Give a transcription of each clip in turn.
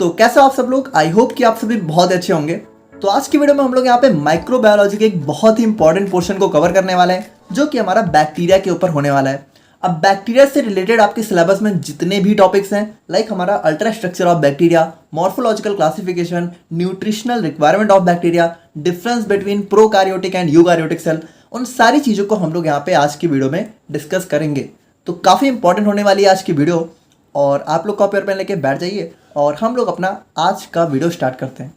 तो कैसे हो आप सब लोग। आई होप कि आप सभी बहुत अच्छे होंगे। तो आज की वीडियो में हम लोग यहाँ पे माइक्रोबायोलॉजी के एक बहुत ही इंपॉर्टेंट पोर्शन को कवर करने वाले हैं, जो कि हमारा बैक्टीरिया के ऊपर होने वाला है। अब बैक्टीरिया से रिलेटेड आपके सिलेबस में जितने भी टॉपिक्स हैं, लाइक हमारा ultra structure of bacteria, morphological classification, nutritional requirement of bacteria, difference between prokaryotic and eukaryotic cell, उन सारी चीज़ों को हम लोग यहाँ पे आज की वीडियो में डिस्कस करेंगे। तो काफ़ी इंपॉर्टेंट होने वाली है आज की वीडियो, और आप लोग कॉपी और पेन लेके बैठ जाइए और हम लोग अपना आज का वीडियो स्टार्ट करते हैं।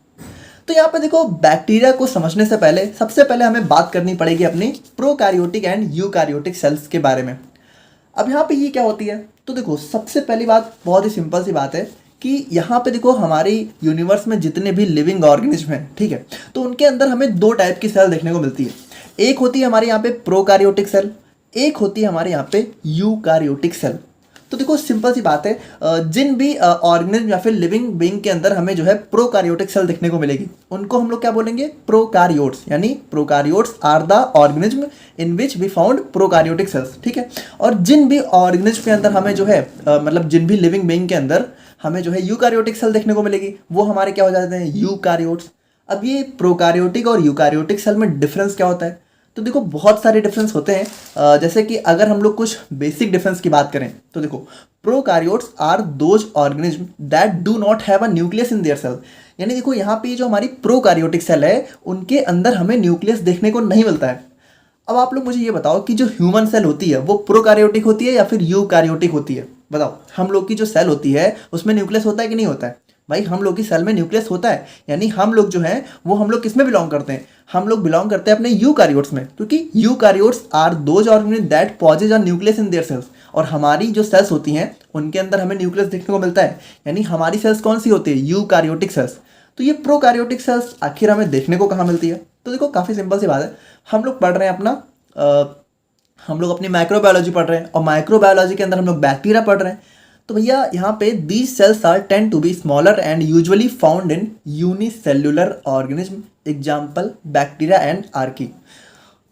तो यहाँ पे देखो, बैक्टीरिया को समझने से पहले सबसे पहले हमें बात करनी पड़ेगी अपनी प्रोकैरियोटिक एंड यूकैरियोटिक सेल्स के बारे में। अब यहाँ पे ये क्या होती है, तो देखो सबसे पहली बात बहुत ही सिंपल सी बात है कि यहाँ पे देखो हमारी यूनिवर्स में जितने भी लिविंग ऑर्गेनिज्म हैं, ठीक है, तो उनके अंदर हमें दो टाइप की सेल देखने को मिलती है। एक होती है हमारे यहाँ पे प्रोकैरियोटिक सेल, एक होती है हमारे यहाँ पे यूकैरियोटिक सेल। तो देखो सिंपल सी बात है, जिन भी ऑर्गेनिज्म या फिर लिविंग बीइंग के अंदर हमें जो है प्रोकैरियोटिक सेल देखने को मिलेगी, उनको हम लोग क्या बोलेंगे, प्रोकैरियोट्स। यानी prokaryotes are the organism in which we found prokaryotic cells, ठीक है। और जिन भी ऑर्गेनिज्म के अंदर हमें जो है मतलब जिन भी लिविंग बीइंग के अंदर हमें जो है यूकैरियोटिक सेल देखने को मिलेगी, वो हमारे क्या हो जाते हैं, यूकैरियोट्स। अब ये प्रोकैरियोटिक और यूकैरियोटिक सेल में डिफरेंस क्या होता है, तो देखो बहुत सारे डिफरेंस होते हैं। जैसे कि अगर हम लोग कुछ बेसिक डिफरेंस की बात करें तो देखो, prokaryotes are those organism that do not have a nucleus in their cell. यानी देखो यहाँ पे जो हमारी प्रोकैरियोटिक सेल है, उनके अंदर हमें न्यूक्लियस देखने को नहीं मिलता है। अब आप लोग मुझे ये बताओ कि जो ह्यूमन सेल होती है वो प्रोकैरियोटिक होती है या फिर यूकैरियोटिक होती है, बताओ। हम लोग की जो सेल होती है उसमें न्यूक्लियस होता है कि नहीं होता है? भाई हम लोग की सेल में न्यूक्लियस होता है। यानी हम लोग जो हैं वो हम लोग किस में बिलोंग करते हैं, हम लोग बिलोंग करते हैं अपने यूकैरियोट्स में, क्योंकि eukaryotes are those organism that possess a nucleus in their cells. और हमारी जो सेल्स होती हैं उनके अंदर हमें न्यूक्लियस देखने को मिलता है। यानी हमारी सेल्स कौन सी होती है, यूकैरियोटिक सेल्स। तो ये प्रोकैरियोटिक सेल्स आखिर हमें देखने को कहाँ मिलती है, तो देखो काफ़ी सिंपल सी बात है। हम लोग पढ़ रहे हैं हम लोग अपनी माइक्रोबायोलॉजी पढ़ रहे हैं, और माइक्रोबायोलॉजी के अंदर हम लोग बैक्टीरिया पढ़ रहे हैं। तो भैया यहाँ पे these cells are tend to be smaller and usually found in unicellular organism, example bacteria and archaea.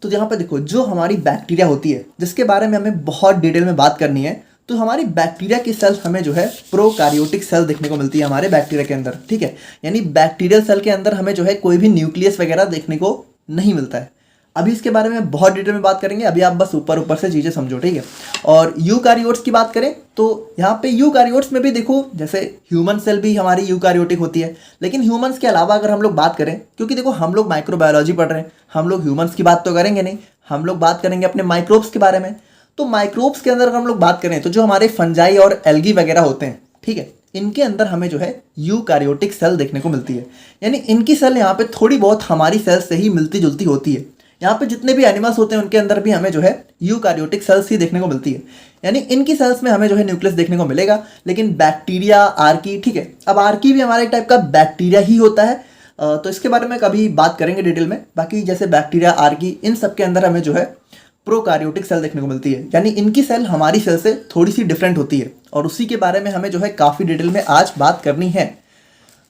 तो यहाँ पे देखो, जो हमारी बैक्टीरिया होती है जिसके बारे में हमें बहुत डिटेल में बात करनी है, तो हमारी बैक्टीरिया की सेल्स हमें जो है प्रोकैरियोटिक सेल देखने को मिलती है हमारे बैक्टीरिया के अंदर, ठीक है। यानी बैक्टीरियल सेल के अंदर हमें जो है कोई भी न्यूक्लियस वगैरह देखने को नहीं मिलता है। अभी इसके बारे में बहुत डिटेल में बात करेंगे, अभी आप बस ऊपर ऊपर से चीज़ें समझो, ठीक है। और यूकैरियोट्स की बात करें तो यहाँ पे यूकैरियोट्स में भी देखो, जैसे ह्यूमन सेल भी हमारी यूकैरियोटिक होती है, लेकिन ह्यूमंस के अलावा अगर हम लोग बात करें, क्योंकि देखो हम लोग माइक्रोबायोलॉजी पढ़ रहे हैं, हम लोग ह्यूमंस की बात तो करेंगे नहीं, हम लोग बात करेंगे अपने माइक्रोब्स के बारे में। तो माइक्रोब्स के अंदर अगर हम लोग बात करें तो जो हमारे फंजाई और एल्गी वगैरह होते हैं, ठीक है, इनके अंदर हमें जो है यूकैरियोटिक सेल देखने को मिलती है। यानी इनकी सेल यहाँ पे थोड़ी बहुत हमारी सेल से ही मिलती जुलती होती है। यहाँ पे जितने भी एनिमल्स होते हैं उनके अंदर भी हमें जो है यूकैरियोटिक सेल्स ही देखने को मिलती है। यानी इनकी सेल्स में हमें जो है न्यूक्लियस देखने को मिलेगा। लेकिन बैक्टीरिया, आर्की, ठीक है, अब आर्की भी हमारा एक टाइप का बैक्टीरिया ही होता है, तो इसके बारे में कभी बात करेंगे डिटेल में। बाकी जैसे बैक्टीरिया, आर्की, इन सब के अंदर हमें जो है प्रोकैरियोटिक सेल देखने को मिलती है। यानी इनकी सेल हमारी सेल से थोड़ी सी डिफरेंट होती है, और उसी के बारे में हमें जो है काफ़ी डिटेल में आज बात करनी है।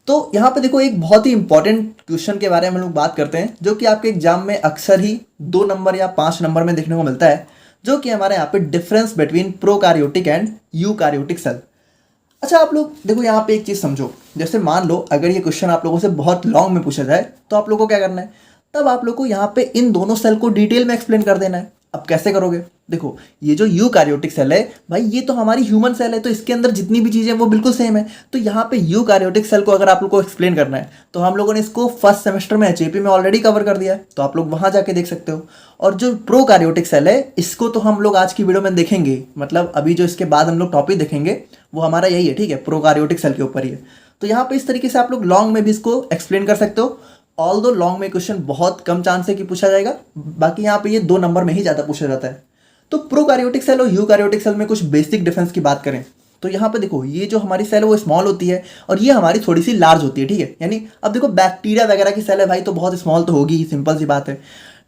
तो यहाँ पे देखो, एक बहुत ही इंपॉर्टेंट क्वेश्चन के बारे में हम लोग बात करते हैं, जो कि आपके एग्जाम में अक्सर ही 2 नंबर या 5 नंबर में देखने को मिलता है, जो कि हमारे यहाँ पे difference between prokaryotic and eukaryotic cell. अच्छा, आप लोग देखो यहाँ पे एक चीज़ समझो। जैसे मान लो अगर ये क्वेश्चन आप लोगों से बहुत लॉन्ग में पूछा जाए, तो आप लोगों को क्या करना है, तब आप लोग को यहाँ पे इन दोनों सेल को डिटेल में एक्सप्लेन कर देना है। अब कैसे करोगे, देखो ये जो यूकैरियोटिक सेल है भाई, ये तो हमारी ह्यूमन सेल है, तो इसके अंदर जितनी भी चीज़ें हैं वो बिल्कुल सेम है। तो यहाँ पे यूकैरियोटिक सेल को अगर आप लोग को एक्सप्लेन करना है, तो हम लोगों ने इसको फर्स्ट सेमेस्टर में एचएपी में ऑलरेडी कवर कर दिया है, तो आप लोग वहाँ जाके देख सकते हो। और जो प्रोकैरियोटिक सेल है, इसको तो हम लोग आज की वीडियो में देखेंगे, मतलब अभी जो इसके बाद हम लोग टॉपिक देखेंगे वो हमारा यही है, ठीक है, प्रोकैरियोटिक सेल के ऊपर ही है। तो यहाँ पे इस तरीके से आप लोग लॉन्ग में भी इसको एक्सप्लेन कर सकते हो। ऑल दो लॉन्ग में क्वेश्चन बहुत कम चांस है कि पूछा जाएगा, बाकी यहाँ पे ये 2 नंबर में ही ज़्यादा पूछा जाता है। तो प्रोकैरियोटिक सेल और यूकैरियोटिक सेल में कुछ बेसिक डिफरेंस की बात करें तो यहाँ पे देखो, ये जो हमारी सेल है वो स्मॉल होती है, और ये हमारी थोड़ी सी लार्ज होती है, ठीक है। यानी अब देखो बैक्टीरिया वगैरह की सेल है भाई, तो बहुत स्मॉल तो होगी ही, सिंपल सी बात है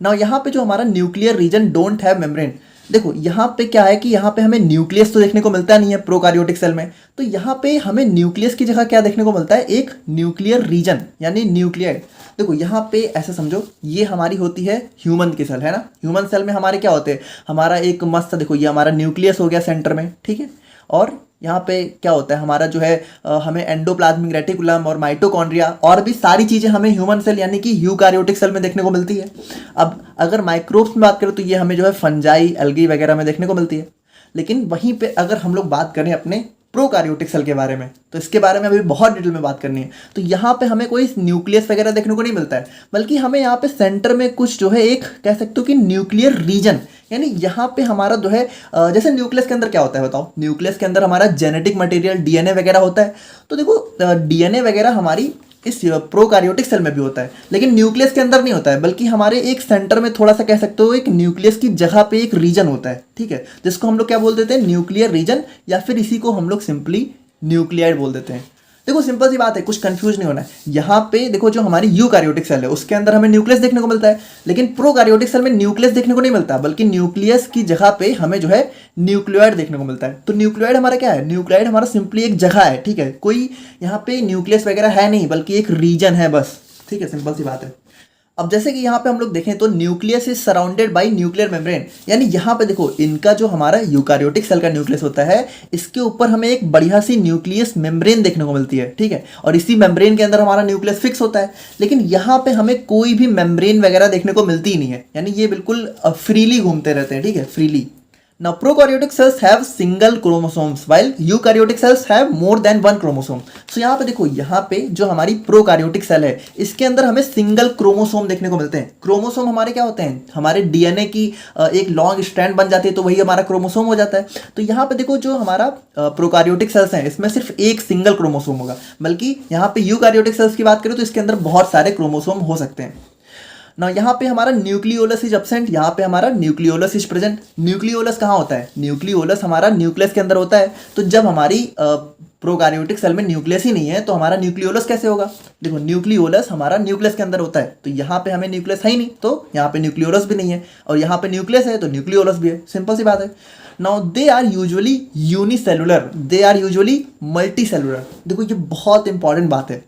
ना। यहाँ पे जो हमारा nuclear region don't have membrane, देखो यहाँ पे क्या है कि यहाँ पे हमें न्यूक्लियस तो देखने को मिलता नहीं है प्रोकैरियोटिक सेल में, तो यहाँ पे हमें न्यूक्लियस की जगह क्या देखने को मिलता है, एक न्यूक्लियर रीजन यानी न्यूक्लियाइड। देखो यहाँ पे ऐसे समझो, ये हमारी होती है ह्यूमन की सेल, है ना। ह्यूमन सेल में हमारे क्या होते हैं, हमारा एक मस्त, देखो ये हमारा न्यूक्लियस हो गया सेंटर में, ठीक है, और यहाँ पे क्या होता है हमारा जो है हमें एंडोप्लाज्मिक रेटिकुलम और माइटोकॉन्ड्रिया और भी सारी चीज़ें हमें ह्यूमन सेल यानी कि यूकारियोटिक सेल में देखने को मिलती है। अब अगर माइक्रोब्स में बात करें तो ये हमें जो है फंजाई, एल्गी वगैरह में देखने को मिलती है। लेकिन वहीं पे अगर हम लोग बात करें अपने प्रोकार्योटिक सेल के बारे में, तो इसके बारे में अभी बहुत डिटेल में बात करनी है। तो यहाँ पे हमें कोई न्यूक्लियस वगैरह देखने को नहीं मिलता है, बल्कि हमें यहाँ पे सेंटर में कुछ जो है एक कह सकते हो कि न्यूक्लियर रीजन, यानी यहाँ पे हमारा जो है जैसे न्यूक्लियस के अंदर क्या होता है बताओ, न्यूक्लियस के अंदर हमारा जेनेटिक मटेरियल डीएनए वगैरह होता है। तो देखो डीएनए वगैरह हमारी इस प्रोकार्योटिक सेल में भी होता है, लेकिन न्यूक्लियस के अंदर नहीं होता है, बल्कि हमारे एक सेंटर में थोड़ा सा कह सकते हो एक न्यूक्लियस की जगह पे एक रीजन होता है, ठीक है, जिसको हम लोग क्या बोल देते हैं, न्यूक्लियर रीजन, या फिर इसी को हम लोग सिंपली न्यूक्लियाइड बोल देते हैं। देखो सिंपल सी बात है, कुछ कंफ्यूज नहीं होना है। यहाँ पे देखो जो हमारी यूकारियोटिक सेल है उसके अंदर हमें न्यूक्लियस देखने को मिलता है, लेकिन प्रोकारियोटिक सेल में न्यूक्लियस देखने को नहीं मिलता, बल्कि न्यूक्लियस की जगह पे हमें जो है न्यूक्लियोइड देखने को मिलता है। तो न्यूक्लियोइड हमारा क्या है, न्यूक्लियोइड हमारा सिंपली एक जगह है, ठीक है, कोई यहाँ पे न्यूक्लियस वगैरह है नहीं, बल्कि एक रीजन है बस, ठीक है, सिंपल सी बात है। अब जैसे कि यहाँ पे हम लोग देखें तो nucleus is surrounded by nuclear membrane, यानी यहाँ पे देखो इनका जो हमारा यूकारियोटिक सेल का न्यूक्लियस होता है इसके ऊपर हमें एक बढ़िया सी न्यूक्लियस मेम्ब्रेन देखने को मिलती है, ठीक है, और इसी मेम्ब्रेन के अंदर हमारा न्यूक्लियस फिक्स होता है। लेकिन यहाँ पे हमें कोई भी मेम्ब्रेन वगैरह देखने को मिलती ही नहीं है, यानी ये बिल्कुल फ्रीली घूमते रहते हैं, ठीक है, freely. Now prokaryotic cells have single chromosomes while eukaryotic cells have more than one chromosome. So यहाँ पे देखो, यहाँ पे जो हमारी प्रोकार्योटिक सेल है इसके अंदर हमें सिंगल क्रोमोसोम देखने को मिलते हैं। क्रोमोसोम हमारे क्या होते हैं, हमारे डीएनए की एक लॉन्ग स्ट्रैंड बन जाती है, तो वही हमारा क्रोमोसोम हो जाता है। तो यहाँ पे देखो जो हमारा प्रोकार्योटिक सेल्स हैं इसमें सिर्फ एक सिंगल क्रोमोसोम होगा, बल्कि यहाँ पे यूकार्योटिक सेल्स की बात करें तो इसके अंदर बहुत सारे क्रोमोसोम हो सकते हैं ना। यहाँ पे हमारा न्यूक्लियोलस इज एब्सेंट, यहाँ पे हमारा न्यूक्लियोलस इज प्रेजेंट। न्यूक्लियोलस कहाँ होता है, न्यूक्लियोलस हमारा न्यूक्लियस के अंदर होता है। तो जब हमारी प्रोकार्योटिक सेल में न्यूक्लियस ही नहीं है तो हमारा न्यूक्लियोलस कैसे होगा, देखो न्यूक्लियोलस हमारा न्यूक्लियस के अंदर होता है, तो यहाँ पे हमें न्यूक्लियस है ही नहीं, तो यहाँ पे न्यूक्लियोलस भी नहीं है, और यहाँ पे न्यूक्लियस है तो न्यूक्लियोलस भी है, सिंपल सी बात है। Now they are usually unicellular, they are usually multicellular. देखो ये बहुत इंपॉर्टेंट बात है।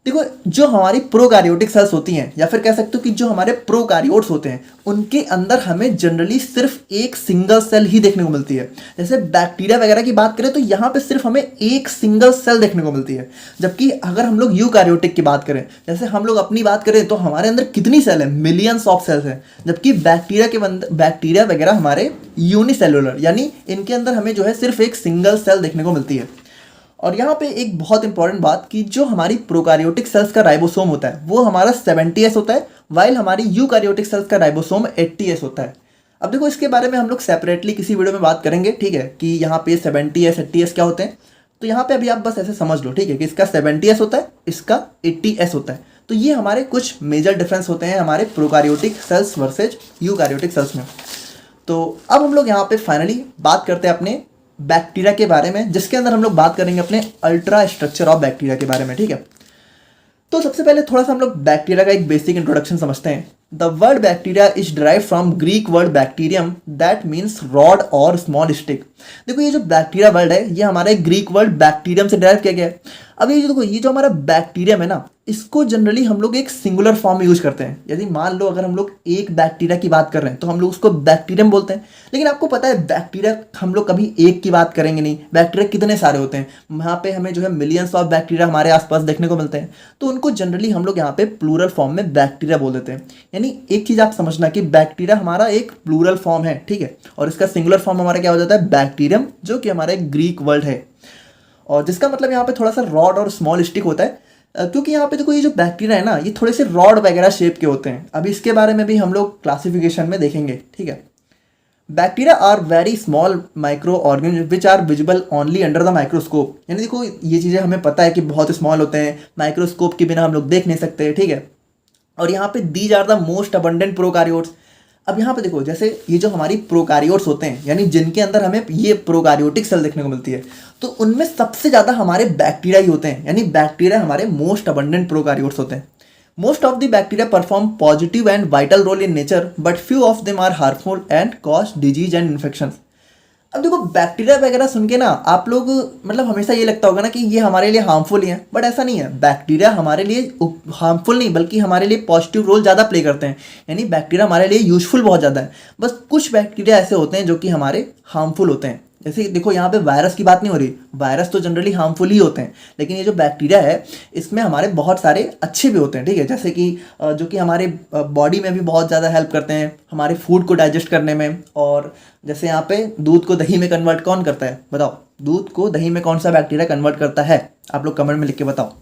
देखो जो हमारी प्रोकार्योटिक सेल्स होती हैं, या फिर कह सकते हो कि जो हमारे प्रोकार्योट्स होते हैं, उनके अंदर हमें जनरली सिर्फ एक सिंगल सेल ही देखने को मिलती है। जैसे बैक्टीरिया वगैरह की बात करें तो यहाँ पे सिर्फ हमें एक सिंगल सेल देखने को मिलती है, जबकि अगर हम लोग यूकार्योटिक की बात करें, जैसे हम लोग अपनी बात करें तो हमारे अंदर कितनी सेल है, मिलियंस ऑफ सेल्स हैं, जबकि बैक्टीरिया वगैरह हमारे यूनिसेलुलर, यानी इनके अंदर हमें जो है सिर्फ एक सिंगल सेल देखने को मिलती है। और यहाँ पे एक बहुत इंपॉर्टेंट बात कि जो हमारी प्रोकार्योटिक सेल्स का राइबोसोम होता है वो हमारा 70S होता है, वाइल हमारी यूकार्योटिक सेल्स का राइबोसोम 80S होता है। अब देखो इसके बारे में हम लोग सेपरेटली किसी वीडियो में बात करेंगे, ठीक है, कि यहाँ पे 70S 80S क्या होते हैं। तो यहाँ पे अभी आप बस ऐसे समझ लो, ठीक है, कि इसका 70S होता है, इसका 80S होता है। तो ये हमारे कुछ मेजर डिफरेंस होते हैं हमारे prokaryotic cells versus eukaryotic cells में। तो अब हम लोग यहाँ पे फाइनली बात करते हैं अपने बैक्टीरिया के बारे में, जिसके अंदर हम लोग बात करेंगे अपने अल्ट्रा स्ट्रक्चर ऑफ बैक्टीरिया के बारे में, ठीक है। तो सबसे पहले थोड़ा सा हम लोग बैक्टीरिया का एक बेसिक इंट्रोडक्शन समझते हैं। The word bacteria is derive from Greek word bacterium that means rod और स्मॉल स्टिक। देखो ये जो बैक्टीरिया वर्ड है ये हमारा एक ग्रीक वर्ड बैक्टीरियम से डिराइव किया गया है। अब ये जो देखो ये जो हमारा बैक्टीरियम है ना, इसको जनरली हम लोग एक सिंगुलर फॉर्म में यूज करते हैं। यदि मान लो अगर हम लोग एक बैक्टीरिया की बात कर रहे हैं तो हम लोग उसको बैक्टीरियम बोलते हैं, लेकिन आपको पता है बैक्टीरिया हम लोग कभी एक की बात करेंगे नहीं, बैक्टीरिया कितने सारे होते हैं, वहाँ पे हमें जो है मिलियंस ऑफ बैक्टीरिया हमारे आसपास देखने को मिलते हैं, तो उनको जनरली हम लोग यहाँ पे प्लूरल फॉर्म में बैक्टीरिया बोल देते हैं। यानी एक चीज़ आप समझना कि बैक्टीरिया हमारा एक प्लूरल फॉर्म है, ठीक है, और इसका सिंगुलर फॉर्म हमारा क्या हो जाता है, बैक्टीरियम, जो कि हमारा एक ग्रीक वर्ड है, और जिसका मतलब यहाँ पे थोड़ा सा रॉड और स्मॉल स्टिक होता है, क्योंकि यहाँ पे देखो ये जो बैक्टीरिया है ना ये थोड़े से रॉड वगैरह शेप के होते हैं। अभी इसके बारे में भी हम लोग क्लासिफिकेशन में देखेंगे, ठीक है। Bacteria are very small micro organism which are visible only under the microscope. यानी देखो ये चीज़ें हमें पता है कि बहुत स्मॉल होते हैं, माइक्रोस्कोप के बिना हम लोग देख नहीं सकते, ठीक है। और यहाँ पे these are the most abundant prokaryotes. अब यहाँ पे देखो जैसे ये जो हमारी प्रोकारियोट्स होते हैं, यानी जिनके अंदर हमें ये प्रोकारियोटिक सेल देखने को मिलती है, तो उनमें सबसे ज़्यादा हमारे बैक्टीरिया ही होते हैं, यानी बैक्टीरिया हमारे मोस्ट अबंडेंट प्रोकारियोट्स होते हैं। Most of the bacteria perform positive and vital role in nature, but few of them are harmful and cause disease and infection. अब देखो बैक्टीरिया वगैरह सुन के ना आप लोग मतलब हमेशा ये लगता होगा ना कि ये हमारे लिए हार्मफुल ही है, बट ऐसा नहीं है। बैक्टीरिया हमारे लिए हार्मफुल नहीं बल्कि हमारे लिए पॉजिटिव रोल ज़्यादा प्ले करते हैं, यानी बैक्टीरिया हमारे लिए यूजफुल बहुत ज़्यादा है। बस कुछ बैक्टीरिया ऐसे होते हैं जो कि हमारे हार्मफुल होते हैं, जैसे देखो यहाँ पे वायरस की बात नहीं हो रही, वायरस तो जनरली हार्मफुल ही होते हैं, लेकिन ये जो बैक्टीरिया है इसमें हमारे बहुत सारे अच्छे भी होते हैं, ठीक है। जैसे कि जो कि हमारे बॉडी में भी बहुत ज़्यादा हेल्प करते हैं हमारे फूड को डाइजेस्ट करने में। और जैसे यहाँ पे दूध को दही में कन्वर्ट कौन करता है, बताओ, दूध को दही में कौन सा बैक्टीरिया कन्वर्ट करता है, आप लोग कमेंट में लिख के बताओ।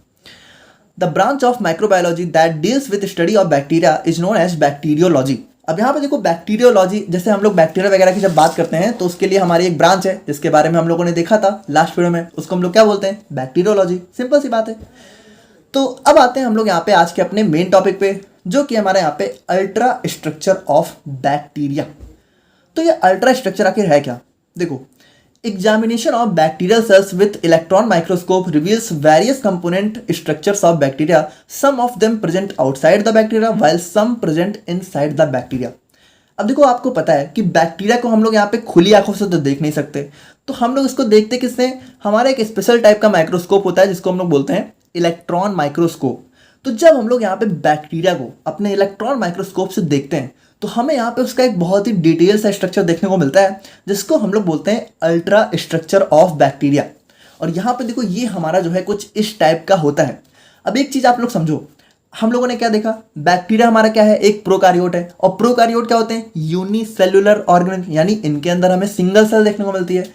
The branch of microbiology that deals with study of bacteria is known as bacteriology. अब यहाँ पे देखो बैक्टीरियोलॉजी, जैसे हम लोग बैक्टीरिया वगैरह की जब बात करते हैं तो उसके लिए हमारी एक ब्रांच है जिसके बारे में हम लोगों ने देखा था लास्ट वीडियो में, उसको हम लोग क्या बोलते हैं, बैक्टीरियोलॉजी। सिंपल सी बात है। तो अब आते हैं हम लोग यहाँ पे आज के अपने मेन टॉपिक पे, जो कि हमारे यहाँ पे अल्ट्रा स्ट्रक्चर ऑफ बैक्टीरिया। तो ये अल्ट्रा स्ट्रक्चर आखिर है क्या, देखो, examination of bacterial cells with electron microscope reveals various component structures of bacteria, some of them present outside the bacteria while some present inside the bacteria. अब देखो आपको पता है कि बैक्टीरिया को हम लोग यहाँ पे खुली आंखों से तो देख नहीं सकते, तो हम लोग इसको देखते किससे, हमारा एक स्पेशल टाइप का माइक्रोस्कोप होता है जिसको हम लोग बोलते हैं इलेक्ट्रॉन माइक्रोस्कोप। तो जब हम लोग यहाँ पे बैक्टीरिया को अपने इलेक्ट्रॉन माइक्रोस्कोप से देखते हैं तो हमें यहाँ पे उसका एक बहुत ही डिटेल सा स्ट्रक्चर देखने को मिलता है जिसको हम लोग बोलते हैं अल्ट्रा स्ट्रक्चर ऑफ बैक्टीरिया। और यहाँ पे देखो ये हमारा जो है कुछ इस टाइप का होता है। अब एक चीज़ आप लोग समझो, हम लोगों ने क्या देखा, बैक्टीरिया हमारा क्या है, एक प्रोकारियोट है, और प्रोकारियोट क्या होते हैं, यूनिसेल्युलर ऑर्गेनिज्म, यानी इनके अंदर हमें सिंगल सेल देखने को मिलती है।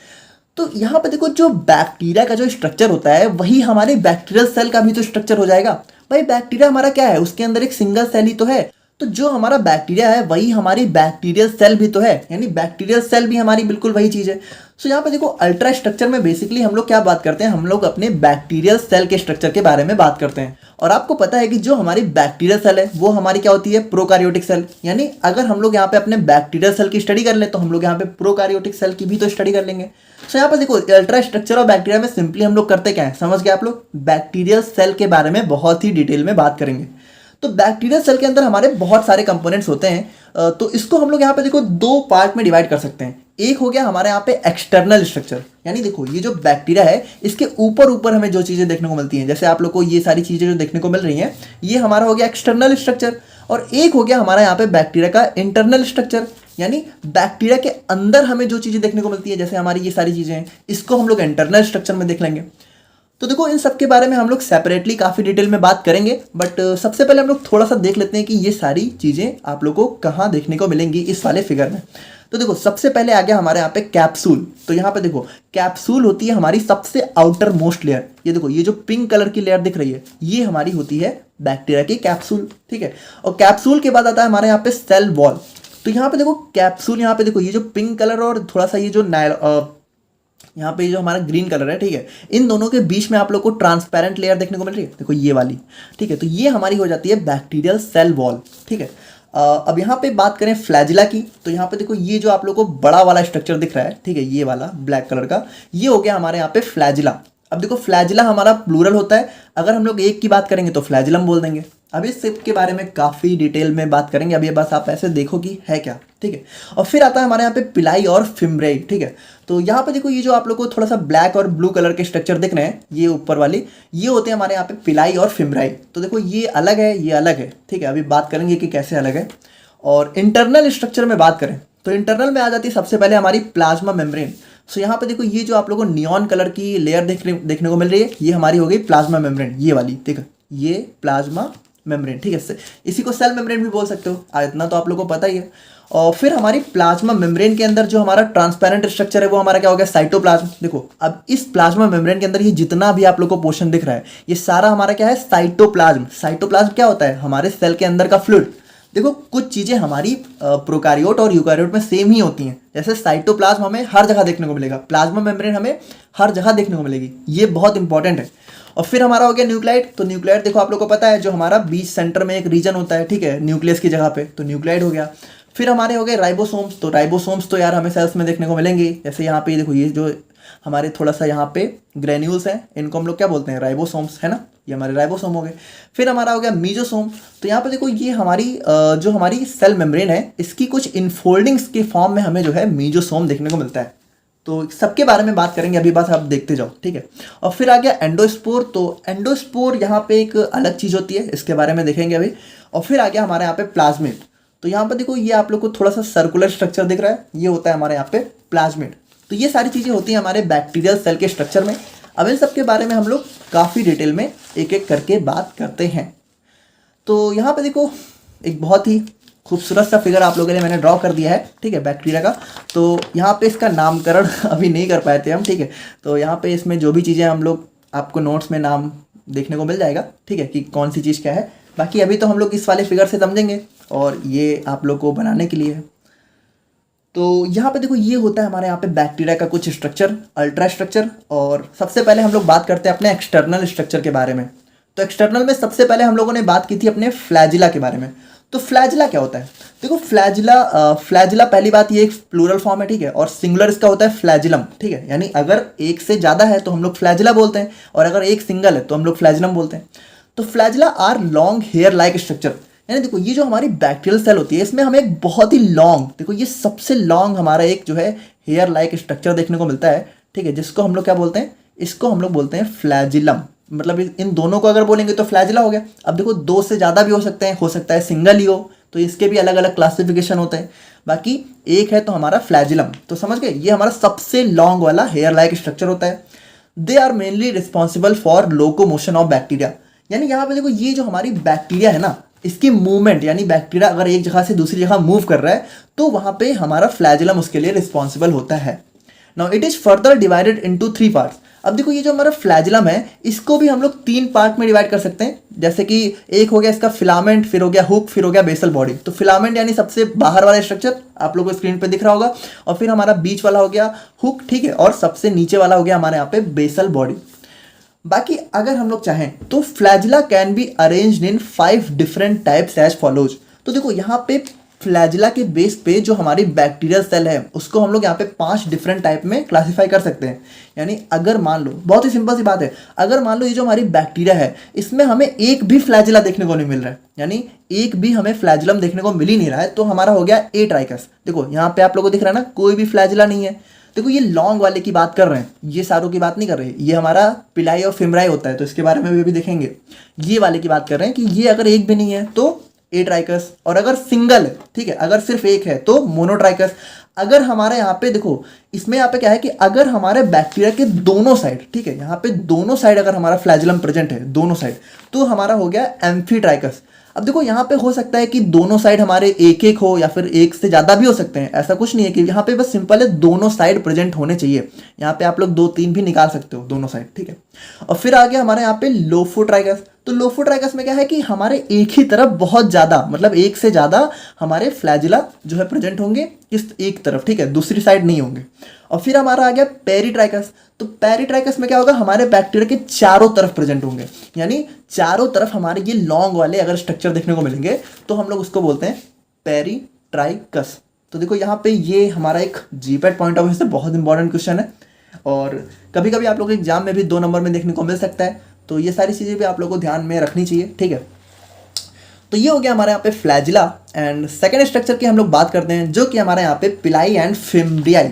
तो यहाँ पे देखो जो बैक्टीरिया का जो स्ट्रक्चर होता है वही हमारे बैक्टीरियल सेल का भी तो स्ट्रक्चर हो जाएगा। भाई बैक्टीरिया हमारा क्या है, उसके अंदर एक सिंगल सेल ही तो है, तो जो हमारा बैक्टीरिया है वही हमारी बैक्टीरियल सेल भी तो है, यानी बैक्टीरियल सेल भी हमारी बिल्कुल वही चीज़ है। सो यहाँ पे देखो अल्ट्रा स्ट्रक्चर में बेसिकली हम लोग क्या बात करते हैं, हम लोग अपने बैक्टीरियल सेल के स्ट्रक्चर के बारे में बात करते हैं। और आपको पता है कि जो हमारी बैक्टीरियल सेल है वो हमारी क्या होती है, प्रोकारियोटिक सेल। यानी अगर हम लोग यहाँ पे अपने बैक्टीरियल सेल की स्टडी कर ले तो हम लोग यहाँ पे प्रोकारियोटिक सेल की भी तो स्टडी कर लेंगे। सो यहाँ पे देखो अल्ट्रा स्ट्रक्चर ऑफ बैक्टीरिया में सिंपली हम लोग करते क्या है, समझ गए आप लोग, बैक्टीरियल सेल के बारे में बहुत ही डिटेल में बात करेंगे। तो बैक्टीरियल सेल के अंदर हमारे बहुत सारे कंपोनेंट्स होते हैं, तो इसको हम लोग यहाँ पे देखो दो पार्ट में डिवाइड कर सकते हैं। एक हो गया हमारे यहाँ पे एक्सटर्नल स्ट्रक्चर, यानी देखो ये जो बैक्टीरिया है इसके ऊपर ऊपर हमें जो चीज़ें देखने को मिलती हैं, जैसे आप लोग को ये सारी चीज़ें जो देखने को मिल रही हैं ये हमारा हो गया एक्सटर्नल स्ट्रक्चर। और एक हो गया हमारा यहाँ पे बैक्टीरिया का इंटरनल स्ट्रक्चर, यानी बैक्टीरिया के अंदर हमें जो चीज़ें देखने को मिलती है, जैसे हमारी ये सारी चीज़ें हैं, इसको हम लोग इंटरनल स्ट्रक्चर में देख लेंगे। तो देखो इन सब के बारे में हम लोग सेपरेटली काफ़ी डिटेल में बात करेंगे, बट सबसे पहले हम लोग थोड़ा सा देख लेते हैं कि ये सारी चीज़ें आप लोग को कहाँ देखने को मिलेंगी इस वाले फिगर में। तो देखो सबसे पहले आ गया हमारे यहाँ पे कैप्सूल। तो यहाँ पे देखो कैप्सूल होती है हमारी सबसे आउटर मोस्ट लेयर। ये देखो ये जो पिंक कलर की लेयर दिख रही है ये हमारी होती है बैक्टीरिया की कैप्सूल, ठीक है। और कैप्सूल के बाद आता है हमारे यहाँ पे सेल वॉल। तो यहाँ पे देखो कैप्सूल, यहाँ पे देखो ये जो पिंक कलर और थोड़ा सा ये जो यहाँ पे जो हमारा ग्रीन कलर है, ठीक है, इन दोनों के बीच में आप लोग को ट्रांसपेरेंट लेयर देखने को मिल रही है, देखो ये वाली, ठीक है। तो ये हमारी हो जाती है बैक्टीरियल सेल वॉल, ठीक है। अब यहाँ पे बात करें फ्लैजिला की, तो यहाँ पे देखो ये जो आप लोग को बड़ा वाला स्ट्रक्चर दिख रहा है, ठीक है, ये वाला ब्लैक कलर का, ये हो गया हमारे यहाँ पे फ्लैजिला। अब देखो फ्लैजिला हमारा प्लूरल होता है, अगर हम लोग एक की बात करेंगे तो फ्लैजिलम बोल देंगे। अब इस सब के बारे में काफ़ी डिटेल में बात करेंगे, अब ये बस आप ऐसे देखो कि है क्या, ठीक है। और फिर आता है हमारे यहाँ पे पिलाई और फिम्ब्रेई, ठीक है। तो यहाँ पे देखो ये जो आप लोग को थोड़ा सा ब्लैक और ब्लू कलर के स्ट्रक्चर दिख रहे हैं, ये ऊपर वाली, ये होते हैं हमारे यहाँ पे पिलाई और फिम्ब्रेई। तो देखो ये अलग है, ये अलग है, ठीक है। अभी बात करेंगे कि कैसे अलग है। और इंटरनल स्ट्रक्चर में बात करें तो इंटरनल में आ जाती है सबसे पहले हमारी प्लाज्मा मेम्ब्रेन। सो यहाँ पे देखो ये जो आप लोगों को नियॉन कलर की लेयर देखने को मिल रही है, ये हमारी हो गई प्लाज्मा मेम्ब्रेन, ये वाली, देखो ये प्लाज्मा मेम्ब्रेन, ठीक है। इसी को सेल मेम्ब्रेन भी बोल सकते हो, इतना तो आप लोगों को पता ही है। और फिर हमारी प्लाज्मा मेम्ब्रेन के अंदर जो हमारा ट्रांसपेरेंट स्ट्रक्चर है वो हमारा क्या हो गया, साइटोप्लाज्म। देखो अब इस प्लाज्मा मेम्ब्रेन के अंदर ये जितना भी आप लोग को पोर्शन दिख रहा है ये सारा हमारा क्या है, साइटोप्लाज्म। साइटोप्लाज्म क्या होता है, हमारे सेल के अंदर का फ्लूइड। देखो कुछ चीज़ें हमारी प्रोकारियोट और यूकारियोट में सेम ही होती हैं, जैसे साइटोप्लाज्म हमें हर जगह देखने को मिलेगा, प्लाज्मा मेम्ब्रेन हमें हर जगह देखने को मिलेगी, ये बहुत इंपॉर्टेंट है। और फिर हमारा हो गया न्यूक्लियाइड। तो न्यूक्लियाइड देखो आप लोग को पता है जो हमारा बीच सेंटर में एक रीजन होता है, ठीक है, न्यूक्लियस की जगह पे, तो न्यूक्लियाइड हो गया। फिर हमारे हो गए राइबोसोम्स। तो राइबोसोम्स तो यार हमें सेल्स में देखने को मिलेंगे, जैसे यहाँ पे देखो ये जो हमारे थोड़ा सा यहाँ पे ग्रेन्यूल्स हैं इनको हम लोग क्या बोलते हैं, राइबोसोम्स, है ना, ये हमारे राइबोसोम हो गए। फिर हमारा हो गया मीजोसोम। तो यहाँ पे देखो ये हमारी जो हमारी सेल मेम्ब्रेन है इसकी कुछ इनफोल्डिंग्स के फॉर्म में हमें जो है मीजोसोम देखने को मिलता है। तो सबके बारे में बात करेंगे, अभी बस आप देखते जाओ, ठीक है। और फिर आ गया एंडोस्पोर। तो एंडोस्पोर यहाँ पे एक अलग चीज़ होती है, इसके बारे में देखेंगे अभी। और फिर आ गया हमारे यहाँ पे प्लाज्मिड। तो यहाँ पर देखो ये आप लोग को थोड़ा सा सर्कुलर स्ट्रक्चर दिख रहा है, ये होता है हमारे यहाँ पे प्लाज्मिड। तो ये सारी चीज़ें होती हैं हमारे बैक्टीरियल सेल के स्ट्रक्चर में। अब इन सब के बारे में हम लोग काफ़ी डिटेल में एक एक करके बात करते हैं। तो यहाँ पे देखो एक बहुत ही खूबसूरत सा फिगर आप लोगों के लिए मैंने ड्रॉ कर दिया है, ठीक है, बैक्टीरिया का। तो यहाँ पे इसका नामकरण अभी नहीं कर पाए थे हम, ठीक है। तो यहाँ पे इसमें जो भी चीज़ें हम लोग आपको नोट्स में नाम देखने को मिल जाएगा, ठीक है, कि कौन सी चीज़ क्या है। बाकी अभी तो हम लोग इस वाले फिगर से समझेंगे और ये आप लोग को बनाने के लिए है। तो यहाँ पे देखो ये होता है हमारे यहाँ पे बैक्टीरिया का कुछ स्ट्रक्चर, अल्ट्रा स्ट्रक्चर। और सबसे पहले हम लोग बात करते हैं अपने एक्सटर्नल स्ट्रक्चर के बारे में। तो एक्सटर्नल में सबसे पहले हम लोगों ने बात की थी अपने फ्लैजिला के बारे में। तो फ्लैजिला क्या होता है? देखो फ्लैजिला पहली बात ये एक प्लूरल फॉर्म है, ठीक है, और सिंगुलर इसका होता है फ्लैजिलम, ठीक है। यानी अगर एक से ज़्यादा है तो हम लोग फ्लैजिला बोलते हैं, और अगर एक सिंगल है तो हम लोग फ्लैजिलम बोलते हैं। तो flagella are long hair like structure. यानी देखो ये जो हमारी बैक्टीरियल सेल होती है इसमें हमें एक बहुत ही लॉन्ग, देखो ये सबसे लॉन्ग हमारा एक जो है हेयर लाइक स्ट्रक्चर देखने को मिलता है, ठीक है, जिसको हम लोग क्या बोलते हैं? इसको हम लोग बोलते हैं फ्लैजिलम। मतलब इन दोनों को अगर बोलेंगे तो फ्लैजिला हो गया। अब देखो दो से ज़्यादा भी हो सकते हैं, हो सकता है सिंगल ही हो, तो इसके भी अलग अलग क्लासिफिकेशन होते हैं। बाकी एक है तो हमारा फ्लैजिलम, तो समझ गए, ये हमारा सबसे लॉन्ग वाला हेयर लाइक स्ट्रक्चर होता है। They are mainly responsible for locomotion of bacteria. यानी यहाँ पे देखो ये जो हमारी बैक्टीरिया है ना, इसकी मूवमेंट, यानी बैक्टीरिया अगर एक जगह से दूसरी जगह मूव कर रहा है तो वहाँ पे हमारा फ्लैजिलम उसके लिए रिस्पॉन्सिबल होता है। Now it is further divided into 3 parts. अब देखो ये जो हमारा फ्लैजिलम है इसको भी हम लोग 3 पार्ट में डिवाइड कर सकते हैं। जैसे कि एक हो गया इसका फिलामेंट, फिर हो गया हुक, फिर हो गया बेसल बॉडी। तो फिलामेंट यानी सबसे बाहर वाला स्ट्रक्चर आप लोगों को स्क्रीन पे दिख रहा होगा, और फिर हमारा बीच वाला हो गया हुक, ठीक है, और सबसे नीचे वाला हो गया हमारे यहाँ पे बेसल बॉडी। बाकी अगर हम लोग चाहें तो flagella can be arranged in 5 different types as follows. तो देखो यहाँ पे फ्लैजिला के बेस पे जो हमारी बैक्टीरियल सेल है उसको हम लोग यहाँ पे 5 डिफरेंट टाइप में क्लासीफाई कर सकते हैं। यानी अगर मान लो, बहुत ही सिंपल सी बात है, अगर मान लो ये जो हमारी बैक्टीरिया है इसमें हमें एक भी फ्लैजिला देखने को नहीं मिल रहा है, यानी एक भी हमें फ्लैजिलम देखने को मिल ही नहीं रहा है, तो हमारा हो गया ए ट्राइकस। देखो यहाँ पे आप लोगों को दिख रहा है ना, कोई भी फ्लैजिला नहीं है। देखो ये लॉन्ग वाले की बात कर रहे हैं, ये सारों की बात नहीं कर रहे, ये हमारा पिलाई और फिमराई होता है, तो इसके बारे में भी देखेंगे। ये वाले की बात कर रहे हैं कि ये अगर एक भी नहीं है तो ए ट्राइकस, और अगर सिंगल है, ठीक है, अगर सिर्फ एक है तो मोनोट्राइकस। अगर हमारे यहाँ पे देखो इसमें यहाँ पे क्या है कि अगर हमारे बैक्टीरिया के दोनों साइड, ठीक है, यहाँ पे दोनों साइड अगर हमारा फ्लैजिलम प्रेजेंट है, दोनों साइड, तो हमारा हो गया एम्फीट्राइकस। अब देखो यहाँ पे हो सकता है कि दोनों साइड हमारे एक एक हो या फिर एक से ज़्यादा भी हो सकते हैं, ऐसा कुछ नहीं है कि यहाँ पे बस सिंपल है दोनों साइड प्रेजेंट होने चाहिए। यहाँ पे आप लोग 2-3 भी निकाल सकते हो दोनों साइड, ठीक है। और फिर आ गया हमारे यहाँ पे लोफोट्राइकस। तो लोफोट्राइकस में क्या है कि हमारे एक ही तरफ बहुत ज़्यादा, मतलब एक से ज़्यादा हमारे फ्लैजिला जो है प्रेजेंट होंगे इस एक तरफ, ठीक है, दूसरी साइड नहीं होंगे। और फिर हमारा आ गया पेरीट्राइकस। तो पेरीट्राइकस में क्या होगा, हमारे बैक्टीरिया के चारों तरफ प्रेजेंट होंगे, यानी चारों तरफ हमारे ये लॉन्ग वाले अगर स्ट्रक्चर देखने को मिलेंगे तो हम लोग उसको बोलते हैं पेरीट्राइकस। तो देखो यहाँ पे ये हमारा एक जीपैट पॉइंट ऑफ व्यू से बहुत इंपॉर्टेंट क्वेश्चन है, और कभी कभी आप लोग एग्जाम में भी 2 नंबर में देखने को मिल सकता है, तो ये सारी चीज़ें भी आप लोगों को ध्यान में रखनी चाहिए, ठीक है। तो ये हो गया हमारे यहाँ पे फ्लैजिला। एंड सेकेंड स्ट्रक्चर की हम लोग बात करते हैं जो कि हमारे यहाँ पे पिलाई एंड फिम्ब्रियाई।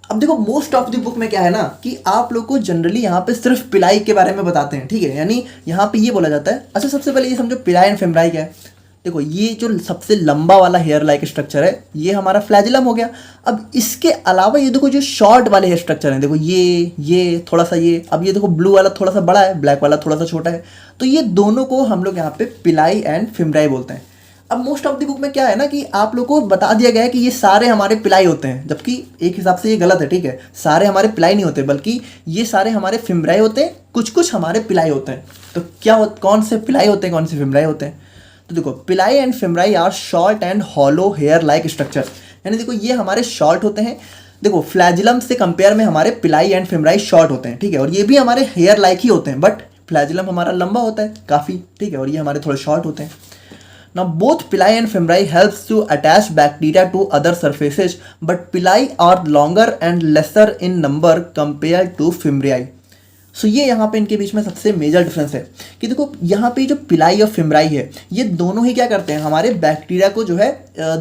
अब देखो मोस्ट ऑफ द बुक में क्या है ना कि आप लोग को जनरली यहाँ पे सिर्फ पिलाई के बारे में बताते हैं, ठीक है, यानी यहाँ पे ये बोला जाता है। अच्छा सबसे पहले ये समझो पिलाई एंड फिम्ब्रियाई क्या है। देखो ये जो सबसे लंबा वाला हेयर लाइक स्ट्रक्चर है ये हमारा फ्लैजिलम हो गया। अब इसके अलावा ये देखो जो शॉर्ट वाले हेयर स्ट्रक्चर हैं, देखो ये थोड़ा सा, ये अब ये देखो ब्लू वाला थोड़ा सा बड़ा है, ब्लैक वाला थोड़ा सा छोटा है, तो ये दोनों को हम लोग यहाँ पे पिलाई एंड फिम्ब्रियाई बोलते हैं। अब मोस्ट ऑफ द बुक में क्या है ना कि आप लोग को बता दिया गया है कि ये सारे हमारे पिलाई होते हैं, जबकि एक हिसाब से ये गलत है, ठीक है, सारे हमारे पिलाई नहीं होते बल्कि ये सारे हमारे फिम्ब्रियाई होते हैं, कुछ कुछ हमारे पिलाई होते हैं। तो कौन से पिलाई होते हैं, कौन से फिम्ब्रियाई होते हैं? तो देखो pili and fimbriae are short and hollow hair like structure, यानी देखो ये हमारे शॉर्ट होते हैं। देखो फ्लैजिलम से कंपेयर में हमारे पिलाई एंड फिम्ब्रियाई शॉर्ट होते हैं, ठीक है, और ये भी हमारे हेयर लाइक ही होते हैं, बट फ्लैजिलम हमारा लंबा होता है काफ़ी, ठीक है, और ये हमारे थोड़े शॉर्ट होते हैं। Now both pili and fimbriae helps to attach bacteria to other surfaces, but pili are longer and lesser in number compared to fimbriae. So ये यहाँ पे इनके बीच में सबसे मेजर डिफरेंस है कि देखो यहाँ पे जो पिलाई और फिम्ब्रियाई है ये दोनों ही क्या करते हैं, हमारे बैक्टीरिया को जो है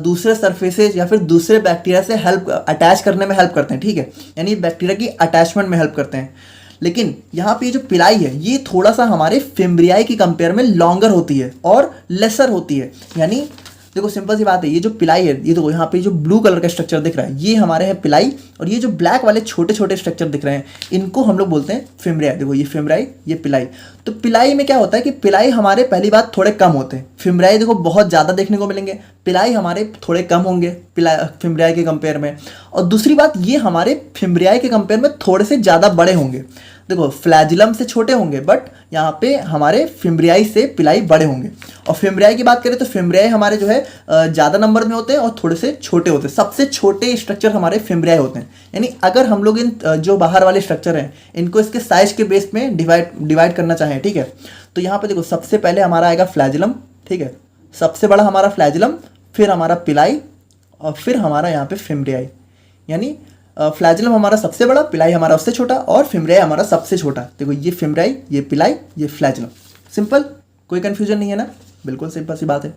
दूसरे सरफेसेज या फिर दूसरे बैक्टीरिया से हेल्प अटैच करने में हेल्प करते हैं, ठीक है, यानी बैक्टीरिया की अटैचमेंट में हेल्प करते हैं। लेकिन यहाँ पे जो पिलाई है ये थोड़ा सा हमारे फिम्ब्रियाई की कंपेयर में लॉन्गर होती है और लेसर होती है, यानी देखो सिंपल सी बात है, ये जो पिलाई है, ये देखो यहाँ पे जो ब्लू कलर का स्ट्रक्चर दिख रहा है ये हमारे है पिलाई, और ये जो ब्लैक वाले छोटे छोटे स्ट्रक्चर दिख रहे हैं इनको हम लोग बोलते हैं फिमरिया। देखो ये फिमराई, ये पिलाई। तो पिलाई में क्या होता है कि पिलाई हमारे पहली बात थोड़े कम होते हैं, फिमराई देखो बहुत ज़्यादा देखने को मिलेंगे, पिलाई हमारे थोड़े कम होंगे फिमरियाई के कंपेयर में। और दूसरी बात ये हमारे फिमरियाई के कंपेयर में थोड़े से ज़्यादा बड़े होंगे। देखो फ्लैजिलम से छोटे होंगे बट यहाँ पे हमारे फिमरियाई से पिलाई बड़े होंगे। और फिमरियाई की बात करें तो फिमरियाई हमारे जो है ज़्यादा नंबर में होते हैं और थोड़े से छोटे होते हैं। सबसे छोटे स्ट्रक्चर हमारे फिमरियाई होते हैं। यानी अगर हम लोग इन जो बाहर वाले स्ट्रक्चर हैं इनको इसके साइज के बेस में डिवाइड करना चाहें, ठीक है, तो यहाँ पे देखो सबसे पहले हमारा आएगा फ्लैजिलम, ठीक है, सबसे बड़ा हमारा फ्लैजिलम, फिर हमारा पिलाई, और फिर हमारा यहाँ पे फिमरियाई। यानी फ्लैजिलम हमारा सबसे बड़ा, पिलाई हमारा उससे छोटा, और फिमरियाई हमारा सबसे छोटा। देखो ये फिमरियाई, ये पिलाई, ये फ्लैजिलम। सिंपल, कोई कंफ्यूजन नहीं है ना, बिल्कुल सिंपल सी बात है।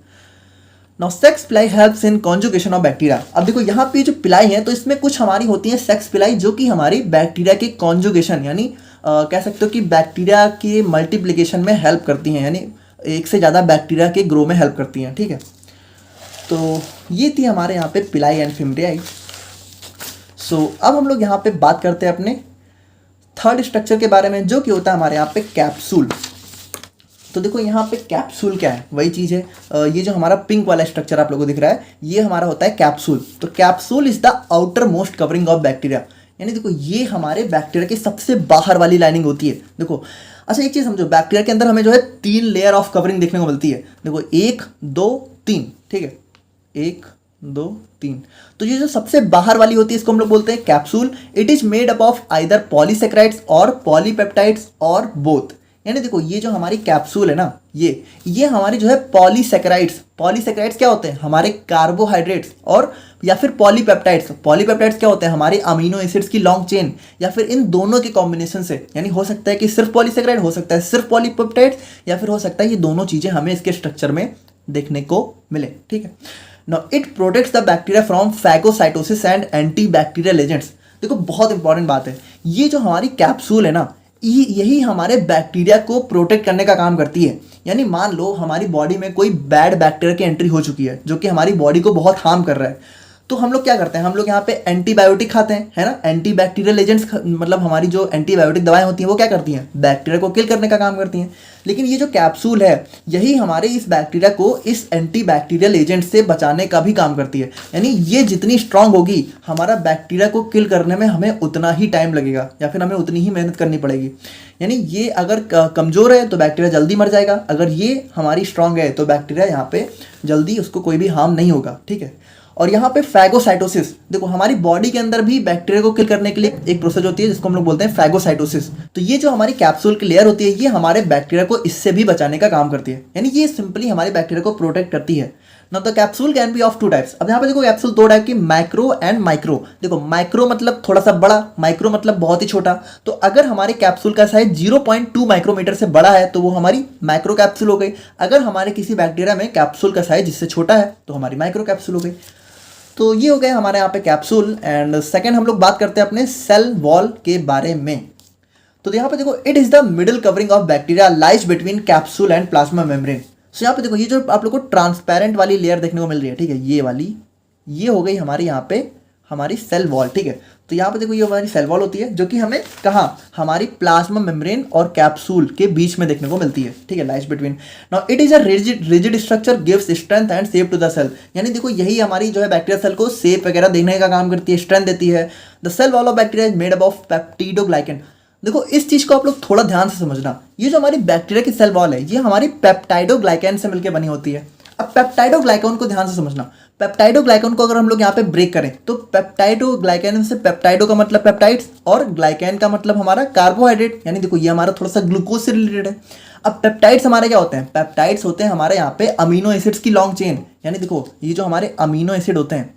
नाउ सेक्स पिलाई helps in conjugation of bacteria. अब देखो यहाँ पे जो पिलाई है तो इसमें कुछ हमारी होती है सेक्स पिलाई जो कि हमारी बैक्टीरिया के कॉन्जुगेशन यानी कह सकते हो कि बैक्टीरिया के मल्टीप्लिकेशन में हेल्प करती हैं, यानी एक से ज़्यादा बैक्टीरिया के ग्रो में हेल्प करती हैं, ठीक है। तो ये थी हमारे यहाँ पे पिलाई एंड फिमरियाई। अब हम लोग यहाँ पे बात करते हैं अपने थर्ड स्ट्रक्चर के बारे में जो कि होता है हमारे यहाँ पे कैप्सूल। तो देखो यहाँ पे कैप्सूल क्या है, वही चीज़ है, ये जो हमारा पिंक वाला स्ट्रक्चर आप लोगों को दिख रहा है ये हमारा होता है कैप्सूल। तो capsule is the outer most covering of bacteria, यानी देखो ये हमारे बैक्टीरिया की सबसे बाहर वाली लाइनिंग होती है। देखो अच्छा एक चीज़ समझो, बैक्टीरिया के अंदर हमें जो है 3 लेयर ऑफ कवरिंग देखने को मिलती है। देखो 1 2 3, ठीक है, 1 2 3। तो ये जो सबसे बाहर वाली होती है इसको हम लोग बोलते हैं capsule. It is made up of either polysaccharides और पॉलीपेप्टाइड्स और बोथ। यानी देखो ये जो हमारी कैप्सूल है ना, ये हमारी जो है पॉलीसेक्राइड्स क्या होते हैं, हमारे कार्बोहाइड्रेट्स, और या फिर पॉलीपेप्टाइड्स क्या होते हैं, हमारे अमीनो एसिड्स की लॉन्ग चेन, या फिर इन दोनों के कॉम्बिनेशन से। यानी हो सकता है कि सिर्फ पॉलीसेक्राइड, हो सकता है सिर्फ पॉलीपेप्टाइड्स, या फिर हो सकता है ये दोनों चीज़ें हमें इसके स्ट्रक्चर में देखने को मिले, ठीक है। Now it protects the bacteria from phagocytosis and antibacterial agents। देखो बहुत इंपॉर्टेंट बात है, ये जो हमारी कैप्सूल है ना यही हमारे बैक्टीरिया को प्रोटेक्ट करने का काम करती है। यानी मान लो हमारी बॉडी में कोई बैड बैक्टीरिया की एंट्री हो चुकी है जो कि हमारी बॉडी को बहुत हार्म कर रहा है, तो हम लोग क्या करते हैं, हम लोग यहाँ पे एंटीबायोटिक खाते हैं, है ना। एंटीबैक्टीरियल एजेंट्स मतलब हमारी जो एंटीबायोटिक दवाएं होती हैं वो क्या करती हैं, बैक्टीरिया को किल करने का काम करती हैं। लेकिन ये जो कैप्सूल है यही हमारे इस बैक्टीरिया को इस एंटीबैक्टीरियल एजेंट से बचाने का भी काम करती है। यानी ये जितनी स्ट्रांग होगी हमारा बैक्टीरिया को किल करने में हमें उतना ही टाइम लगेगा या फिर हमें उतनी ही मेहनत करनी पड़ेगी। यानी ये अगर कमज़ोर है तो बैक्टीरिया जल्दी मर जाएगा, अगर ये हमारी स्ट्रांग है तो बैक्टीरिया यहाँ पे जल्दी उसको कोई भी हार्म नहीं होगा, ठीक है। और यहाँ पे फैगोसाइटोसिस, देखो हमारी बॉडी के अंदर भी बैक्टीरिया को किल करने के लिए एक प्रोसेस होती है जिसको हम लोग बोलते हैं फैगोसाइटोसिस। तो ये जो हमारी कैप्सूल की लेयर होती है ये हमारे बैक्टीरिया को इससे भी बचाने का काम करती है, यानी ये सिंपली हमारे बैक्टीरिया को प्रोटेक्ट करती है। ना तो capsule can be of 2 types. अब यहाँ पे देखो कैप्सूल 2 टाइप की, मैक्रो एंड माइक्रो। देखो माइक्रो मतलब थोड़ा सा बड़ा, माइक्रो मतलब बहुत ही छोटा। तो अगर हमारे कैप्सूल का साइज 0.2 माइक्रोमीटर से बड़ा है तो वो हमारी माइक्रो कैप्सूल हो गई। अगर हमारे किसी बैक्टीरिया में कैप्सूल का साइज इससे छोटा है तो हमारी माइक्रो कैप्सूल हो गई। तो ये हो गया हमारे यहाँ पे कैप्सूल। एंड सेकेंड हम लोग बात करते हैं अपने सेल वॉल के बारे में। तो यहाँ पे देखो it is the middle covering of bacteria lies between capsule and plasma membrane. So यहाँ पे देखो ये जो आप लोग को ट्रांसपेरेंट वाली लेयर देखने को मिल रही है, ठीक है, ये वाली, ये हो गई हमारी यहाँ पे हमारी सेल वॉल, ठीक है। तो यहाँ पे देखो ये हमारी सेल वॉल होती है जो कि हमें कहाँ, हमारी प्लाज्मा मेम्ब्रेन और कैप्सूल के बीच में देखने को मिलती है, ठीक है, lies between. Now it is a rigid structure gives strength and shape to the cell. यानी देखो यही हमारी जो है बैक्टीरिया सेल को शेप वगैरह देने का काम करती है, स्ट्रेंथ देती है। The cell wall of bacteria is made up of peptidoglycan. देखो इस चीज को आप लोग थोड़ा ध्यान से समझना, ये जो हमारी बैक्टीरिया की सेल वॉल है ये हमारी पेप्टाइडोग्लाइकन से मिलकर बनी होती है। अब पेप्टाइडोग्लाइकन को ध्यान से समझना, पेप्टाइडोग्लाइकन को अगर हम लोग यहाँ पे ब्रेक करें तो पेप्टाइडोग्लाइकन से पेप्टाइडो का मतलब पेप्टाइड्स और ग्लाइकन का मतलब हमारा कार्बोहाइड्रेट, यानी देखो ये हमारा थोड़ा सा ग्लूकोज से रिलेटेड है। अब पेप्टाइड्स हमारे क्या होते हैं, पेप्टाइड्स होते हैं हमारे यहाँ पे अमीनो एसिड्स की लॉन्ग चेन। यानी देखो ये जो हमारे अमीनो एसिड होते हैं,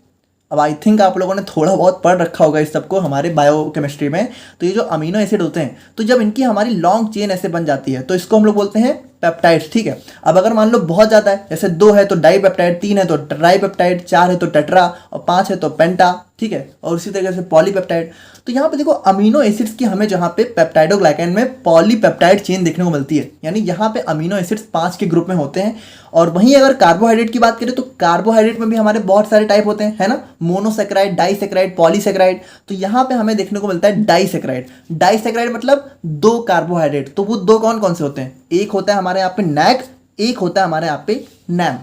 अब आई थिंक आप लोगों ने थोड़ा बहुत पढ़ रखा होगा इस सबको हमारे बायोकेमिस्ट्री में। तो ये जो अमीनो एसिड होते हैं तो जब इनकी हमारी लॉन्ग चेन ऐसे बन जाती है तो इसको हम लोग बोलते हैं पेप्टाइड्स, ठीक है। अब अगर मान लो बहुत ज़्यादा है, जैसे 2 है तो डाई पेप्टाइड, 3 है तो ट्राई पेप्टाइड, 4 है तो टेट्रा और 5 है तो पेंटा, ठीक है। और उसी तरीके से पॉलीपेप्टाइड। तो यहाँ पे देखो अमीनो एसिड्स की हमें जहाँ पे पेप्टाइडोग्लाइकन में पॉलीपेप्टाइड चेन देखने को मिलती है, यानी यहाँ पे अमीनो एसिड्स 5 के ग्रुप में होते हैं। और वहीं अगर कार्बोहाइड्रेट की बात करें तो कार्बोहाइड्रेट में भी हमारे बहुत सारे टाइप होते हैं, है ना, मोनोसेक्राइड, डाइसेक्राइड, पॉलीसेक्राइड। तो यहाँ पे हमें देखने को मिलता है डाइसेक्राइड। डाइसेक्राइड मतलब 2 कार्बोहाइड्रेट। तो वो 2 कौन कौन से होते हैं? एक होता है हमारे यहाँ पे नैग, एक होता है हमारे यहाँ पे नैम।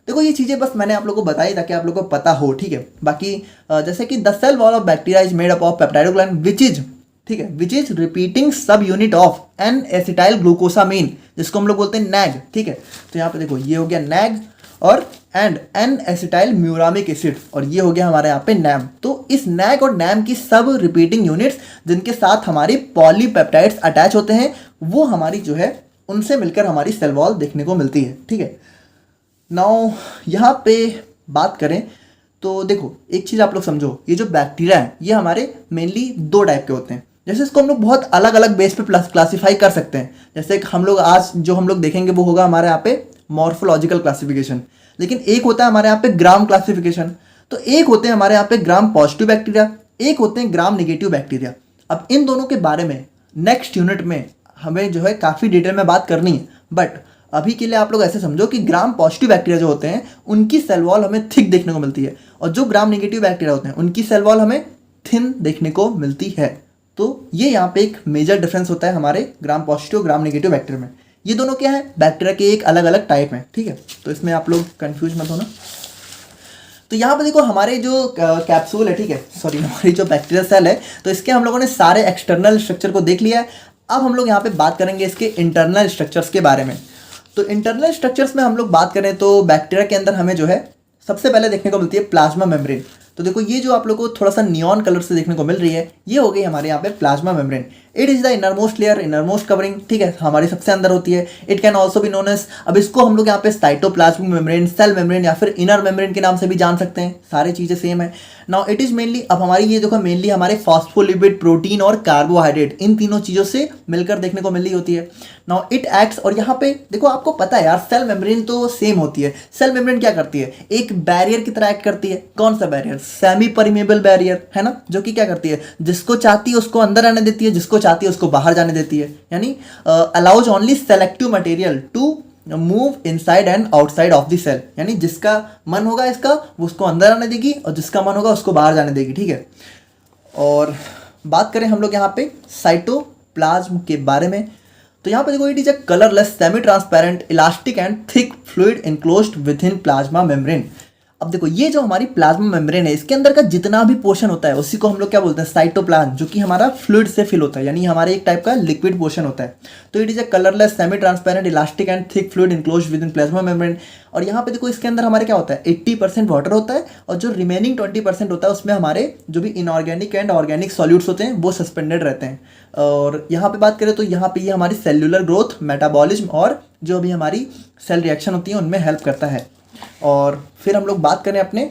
देखो ये चीज़ें बस मैंने आप लोगों को बताई ताकि आप लोगों को पता हो, ठीक है। बाकी जैसे कि the cell wall of bacteria is made up of peptidoglycan which is, ठीक है, which is repeating subunit of N acetyl glucosamine, जिसको हम लोग बोलते हैं नैग, ठीक है। तो यहाँ पे देखो ये हो गया नैग और and N acetyl muramic acid, और ये हो गया हमारे यहाँ पे नैम। तो इस नैग और नैम की सब रिपीटिंग यूनिट्स जिनके साथ हमारी पॉलीपेप्टाइड्स अटैच होते हैं, वो हमारी जो है उनसे मिलकर हमारी सेल वॉल देखने को मिलती है, ठीक है। नाउ यहाँ पे बात करें तो देखो एक चीज़ आप लोग समझो, ये जो बैक्टीरिया है ये हमारे मेनली 2 टाइप के होते हैं। जैसे इसको हम लोग बहुत अलग अलग बेस पे क्लासीफाई कर सकते हैं। जैसे हम लोग आज जो हम लोग देखेंगे वो होगा हमारे यहाँ पे मॉर्फोलॉजिकल क्लासिफिकेशन, लेकिन एक होता है हमारे यहाँ पे ग्राम क्लासिफिकेशन। तो एक होते हैं हमारे यहाँ पे ग्राम पॉजिटिव बैक्टीरिया, एक होते हैं ग्राम निगेटिव बैक्टीरिया। अब इन दोनों के बारे में नेक्स्ट यूनिट में हमें जो है काफ़ी डिटेल में बात करनी है, बट अभी के लिए आप लोग ऐसे समझो कि ग्राम पॉजिटिव बैक्टीरिया जो होते हैं उनकी सेल वॉल हमें थिक देखने को मिलती है, और जो ग्राम नेगेटिव बैक्टीरिया होते हैं उनकी सेल वॉल हमें थिन देखने को मिलती है। तो ये यहाँ पे एक मेजर डिफरेंस होता है हमारे ग्राम पॉजिटिव और ग्राम नेगेटिव बैक्टीरिया में। ये दोनों क्या है? बैक्टीरिया के एक अलग अलग टाइप हैं, ठीक है। तो इसमें आप लोग कंफ्यूज मत होना। तो यहाँ पे देखो हमारे जो कैप्सूल है, ठीक है, सॉरी हमारी जो बैक्टीरिया सेल है, तो इसके हम लोगों ने सारे एक्सटर्नल स्ट्रक्चर को देख लिया है। अब हम लोग यहाँ पे बात करेंगे इसके इंटरनल स्ट्रक्चर्स के बारे में। तो इंटरनल स्ट्रक्चर्स में हम लोग बात करें तो बैक्टीरिया के अंदर हमें जो है सबसे पहले देखने को मिलती है प्लाज्मा मेम्ब्रेन। तो देखो ये जो आप लोगों को थोड़ा सा नियॉन कलर से देखने को मिल रही है, ये हो गई हमारे यहाँ पे plasma membrane. It is the innermost layer, innermost covering, ठीक है, हमारी सबसे अंदर होती है। It can also be known as, अब इसको हम लोग यहाँ पे साइटोप्लाज्मिक मेम्ब्रेन, सेल मेम्ब्रेन या फिर इनर मेम्ब्रेन के नाम से भी जान सकते हैं। सारी चीज़ें सेम है। नाउ इट इज मेनली, अब हमारी ये देखो मेनली हमारे फॉस्फोलिपिड, प्रोटीन और कार्बोहाइड्रेट, इन तीनों चीज़ों से मिलकर देखने को मिल रही होती है। नाउ इट एक्ट्स, और यहाँ पे देखो आपको पता है यार सेल मेम्ब्रेन तो सेम होती है। सेल मेम्ब्रेन क्या करती है? एक बैरियर की तरह एक्ट करती है। कौन सा बैरियर? सेमी परमेबल बैरियर, है ना, जो कि क्या करती है, जिसको चाहती है उसको अंदर आने देती है, जिसको चाहती है उसको बाहर जाने देती है। यानी allows only selective material to move inside and outside of the cell, यानी जिसका मन होगा इसका वो उसको अंदर आने देगी और जिसका मन होगा उसको बाहर जाने देगी, ठीक है। और बात करें हम लोग यहाँ पे साइटोप्लाज्म के बारे में, तो यहाँ पे देखो it is a colourless semi transparent elastic and thick fluid enclosed with in plasma membrane. अब देखो ये जो हमारी प्लाज्मा मेम्ब्रेन है, इसके अंदर का जितना भी पोर्शन होता है उसी को हम लोग क्या बोलते हैं? साइटोप्लाज्म, जो कि हमारा फ्लूइड से फिल होता है, यानी हमारे एक टाइप का लिक्विड पोर्शन होता है। तो it is a colourless semi transparent elastic and thick fluid enclosed with in plasma membrane. और यहाँ पे देखो इसके अंदर हमारे क्या होता है? 80% वाटर होता है, और जो रिमेनिंग 20% होता है उसमें हमारे जो भी इनऑर्गेनिक एंड ऑर्गेनिक सॉल्यूट्स होते हैं वो सस्पेंडेड रहते हैं। और यहाँ पे बात करें तो यहाँ पे ये हमारी सेल्यूलर ग्रोथ, मेटाबॉलिज्म और जो भी हमारी सेल रिएक्शन होती है उनमें हेल्प करता है। और फिर हम लोग बात करें अपने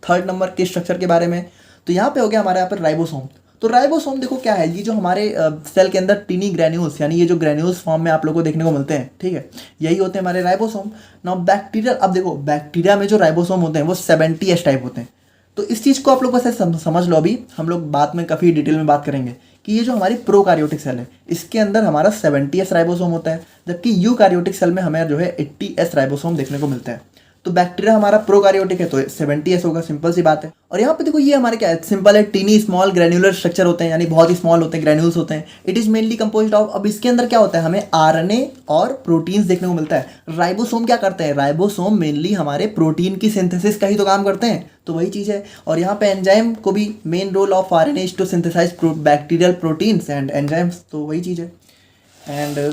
3rd नंबर के स्ट्रक्चर के बारे में, तो यहाँ पे हो गया हमारे यहाँ पर राइबोसोम। तो राइबोसोम देखो क्या है, ये जो हमारे सेल के अंदर टीनी ग्रैन्यूल्स, यानी ये जो ग्रैन्यूल्स फॉर्म में आप लोगों को देखने को मिलते हैं, ठीक है, यही होते हैं हमारे राइबोसोम। नाउ बैक्टीरिया, अब देखो बैक्टीरिया में जो राइबोसोम होते हैं वो 70S टाइप होते हैं। तो इस चीज़ को आप लोग वैसे समझ लो, अभी हम लोग बाद में काफ़ी डिटेल में बात करेंगे कि ये जो हमारी प्रोकार्योटिक सेल है इसके अंदर हमारा 70S राइबोसोम होता है, जबकि यूकार्योटिक सेल में हमें जो है 80S राइबोसोम देखने को मिलता है। तो बैक्टीरिया हमारा प्रोकार्योटिक है तो 70S होगा, सिंपल सी बात है। और यहाँ पे देखो ये हमारे क्या है, सिंपल है, टीनी स्मॉल ग्रैन्युलर स्ट्रक्चर होते हैं, यानी बहुत ही स्मॉल होते हैं, ग्रैन्यूल्स होते हैं। It is mainly composed of, अब इसके अंदर क्या होता है, हमें RNA और प्रोटीन्स देखने को मिलता है। राइबोसोम क्या करते हैं? राइबोसोम मेनली हमारे प्रोटीन की सिंथेसिस का ही तो काम करते हैं, तो वही चीज़ है। और यहाँ पे एंजाइम को भी main role of RNA is to synthesise bacterial proteins and enzymes, तो वही चीज़ है। एंड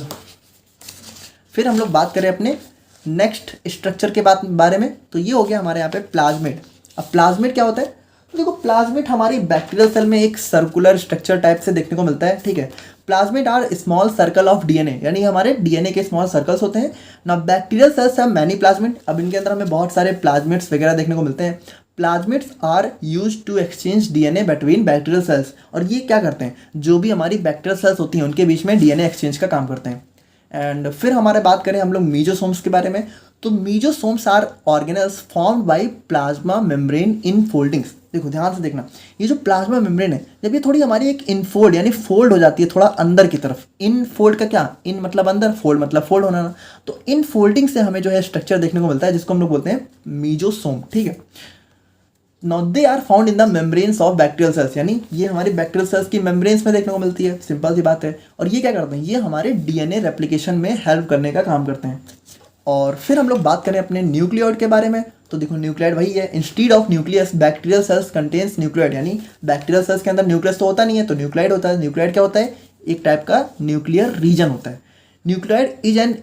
फिर हम लोग बात करें अपने नेक्स्ट स्ट्रक्चर के बारे में, तो ये हो गया हमारे यहाँ पे प्लाज्मिड। अब प्लाज्मिड क्या होता है? तो देखो प्लाज्मिड हमारी बैक्टीरियल सेल में एक सर्कुलर स्ट्रक्चर टाइप से देखने को मिलता है, ठीक है। Plasmid are small circle of DNA, यानी हमारे DNA के स्मॉल सर्कल्स होते हैं ना। Bacterial cells have many plasmid, अब इनके अंदर हमें बहुत सारे प्लाज्मिड्स वगैरह देखने को मिलते हैं। Plasmids are use to exchange DNA between bacterial cells, और ये क्या करते हैं, जो भी हमारी बैक्टीरियल सेल्स होती हैं उनके बीच में DNA एक्सचेंज का काम करते हैं। एंड फिर हमारे बात करें हम लोग मीजोसोम्स के बारे में, तो mesosomes are organelles formed by plasma membrane in foldings. देखो ध्यान से देखना, ये जो प्लाज्मा मेम्ब्रेन है जब ये थोड़ी हमारी एक इनफोल्ड यानी फोल्ड हो जाती है थोड़ा अंदर की तरफ, इन फोल्ड का क्या, इन मतलब अंदर, फोल्ड मतलब फोल्ड होना ना, तो इन फोल्डिंग से हमें जो है स्ट्रक्चर देखने को मिलता है जिसको हम लोग बोलते हैं मीजोसोम, ठीक है। Now they are found in the membranes of bacterial cells, यानी ये हमारी बैक्टीरियल सेल्स की मेम्ब्रेन्स में देखने को मिलती है, सिंपल सी बात है। और ये क्या करते हैं, ये हमारे डीएनए रेप्लिकेशन में हेल्प करने का काम करते हैं। और फिर हम लोग बात करें अपने न्यूक्लियोइड के बारे में, तो देखो न्यूक्लियोइड वही है, instead of nucleus bacterial cells contains nucleoid, यानी बैक्टीरियल सेल्स के अंदर न्यूक्लियस तो होता नहीं है तो न्यूक्लियोइड होता है। न्यूक्लियोइड क्या होता है, एक टाइप का न्यूक्लियर रीजन होता है। Nucleoid is an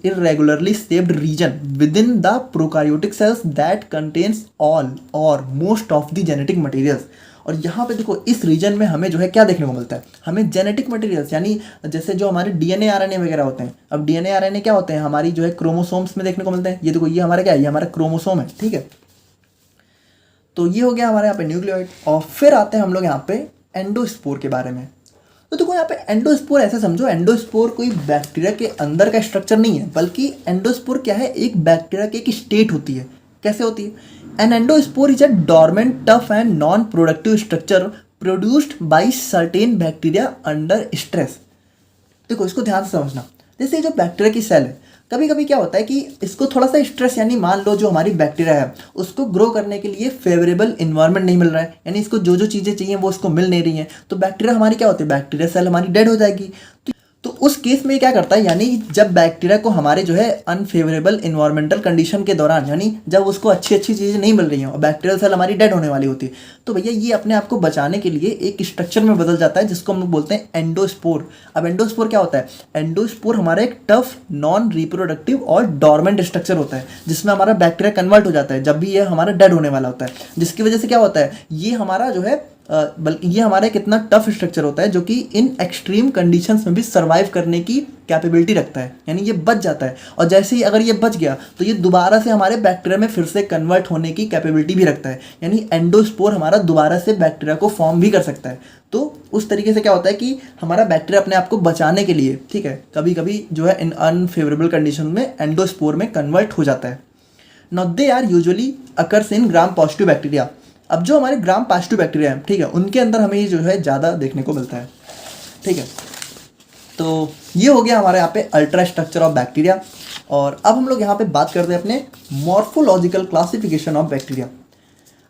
irregularly shaped region within the prokaryotic cells that contains all or most of the genetic materials। और यहाँ पे देखो इस रीजन में हमें जो है क्या देखने को मिलता है, हमें जेनेटिक मटेरियल्स, यानी जैसे जो हमारे डीएनए आरएनए वगैरह होते हैं। अब डीएनए आरएनए क्या होते हैं, हमारी जो है क्रोमोसोम्स में देखने को मिलते हैं। ये देखो ये हमारा क्या है, ये हमारा क्रोमोसोम है, ठीक है। तो ये हो गया हमारे यहाँ पे न्यूक्लियोइड। और फिर आते हैं हम लोग यहाँ पे एंडोस्पोर के बारे में। तो देखो यहाँ पे एंडोस्पोर ऐसे समझो, एंडोस्पोर कोई बैक्टीरिया के अंदर का स्ट्रक्चर नहीं है, बल्कि एंडोस्पोर क्या है, एक बैक्टीरिया की एक स्टेट होती है। कैसे होती है, an endospore is a dormant tough and non productive structure produced by certain bacteria under stress. देखो इसको ध्यान से समझना, जैसे ये जो बैक्टीरिया की सेल है, कभी कभी क्या होता है कि इसको थोड़ा सा स्ट्रेस, यानी मान लो जो हमारी बैक्टीरिया है उसको ग्रो करने के लिए फेवरेबल इन्वायरमेंट नहीं मिल रहा है, यानी इसको जो जो चीज़ें चाहिए वो उसको मिल नहीं रही हैं, तो बैक्टीरिया हमारी क्या होती है, बैक्टीरिया सेल हमारी डेड हो जाएगी। तो उस केस में क्या करता है, यानी जब बैक्टीरिया को हमारे जो है अनफेवरेबल इन्वायरमेंटल कंडीशन के दौरान, यानी जब उसको अच्छी अच्छी चीज़ें नहीं मिल रही हैं और बैक्टीरियल सेल हमारी डेड होने वाली होती है, तो भैया ये अपने आप को बचाने के लिए एक स्ट्रक्चर में बदल जाता है जिसको हम लोग बोलते हैं एंडोस्पोर। अब एंडोस्पोर क्या होता है, एंडोस्पोर हमारा एक टफ नॉन रिप्रोडक्टिव और डोरमेंट स्ट्रक्चर होता है जिसमें हमारा बैक्टीरिया कन्वर्ट हो जाता है जब भी ये हमारा डेड होने वाला होता है, जिसकी वजह से क्या होता है, ये हमारा जो है बल्कि ये हमारा कितना टफ स्ट्रक्चर होता है जो कि इन एक्सट्रीम कंडीशंस में भी सर्वाइव करने की कैपेबिलिटी रखता है, यानी ये बच जाता है। और जैसे ही अगर ये बच गया तो ये दोबारा से हमारे बैक्टीरिया में फिर से कन्वर्ट होने की कैपेबिलिटी भी रखता है, यानी एंडोस्पोर हमारा दोबारा से बैक्टीरिया को फॉर्म भी कर सकता है। तो उस तरीके से क्या होता है कि हमारा बैक्टीरिया अपने आप को बचाने के लिए, ठीक है, कभी कभी जो है इन अनफेवरेबल कंडीशन में एंडोस्पोर में कन्वर्ट हो जाता है। Now they are usually occurs in gram positive bacteria. अब जो हमारे ग्राम पॉजिटिव बैक्टीरिया है, ठीक है, उनके अंदर हमें ये जो है ज़्यादा देखने को मिलता है, ठीक है। तो ये हो गया हमारे यहाँ पे अल्ट्रा स्ट्रक्चर ऑफ बैक्टीरिया। और अब हम लोग यहाँ पे बात करते हैं अपने मॉर्फोलॉजिकल क्लासिफिकेशन ऑफ बैक्टीरिया।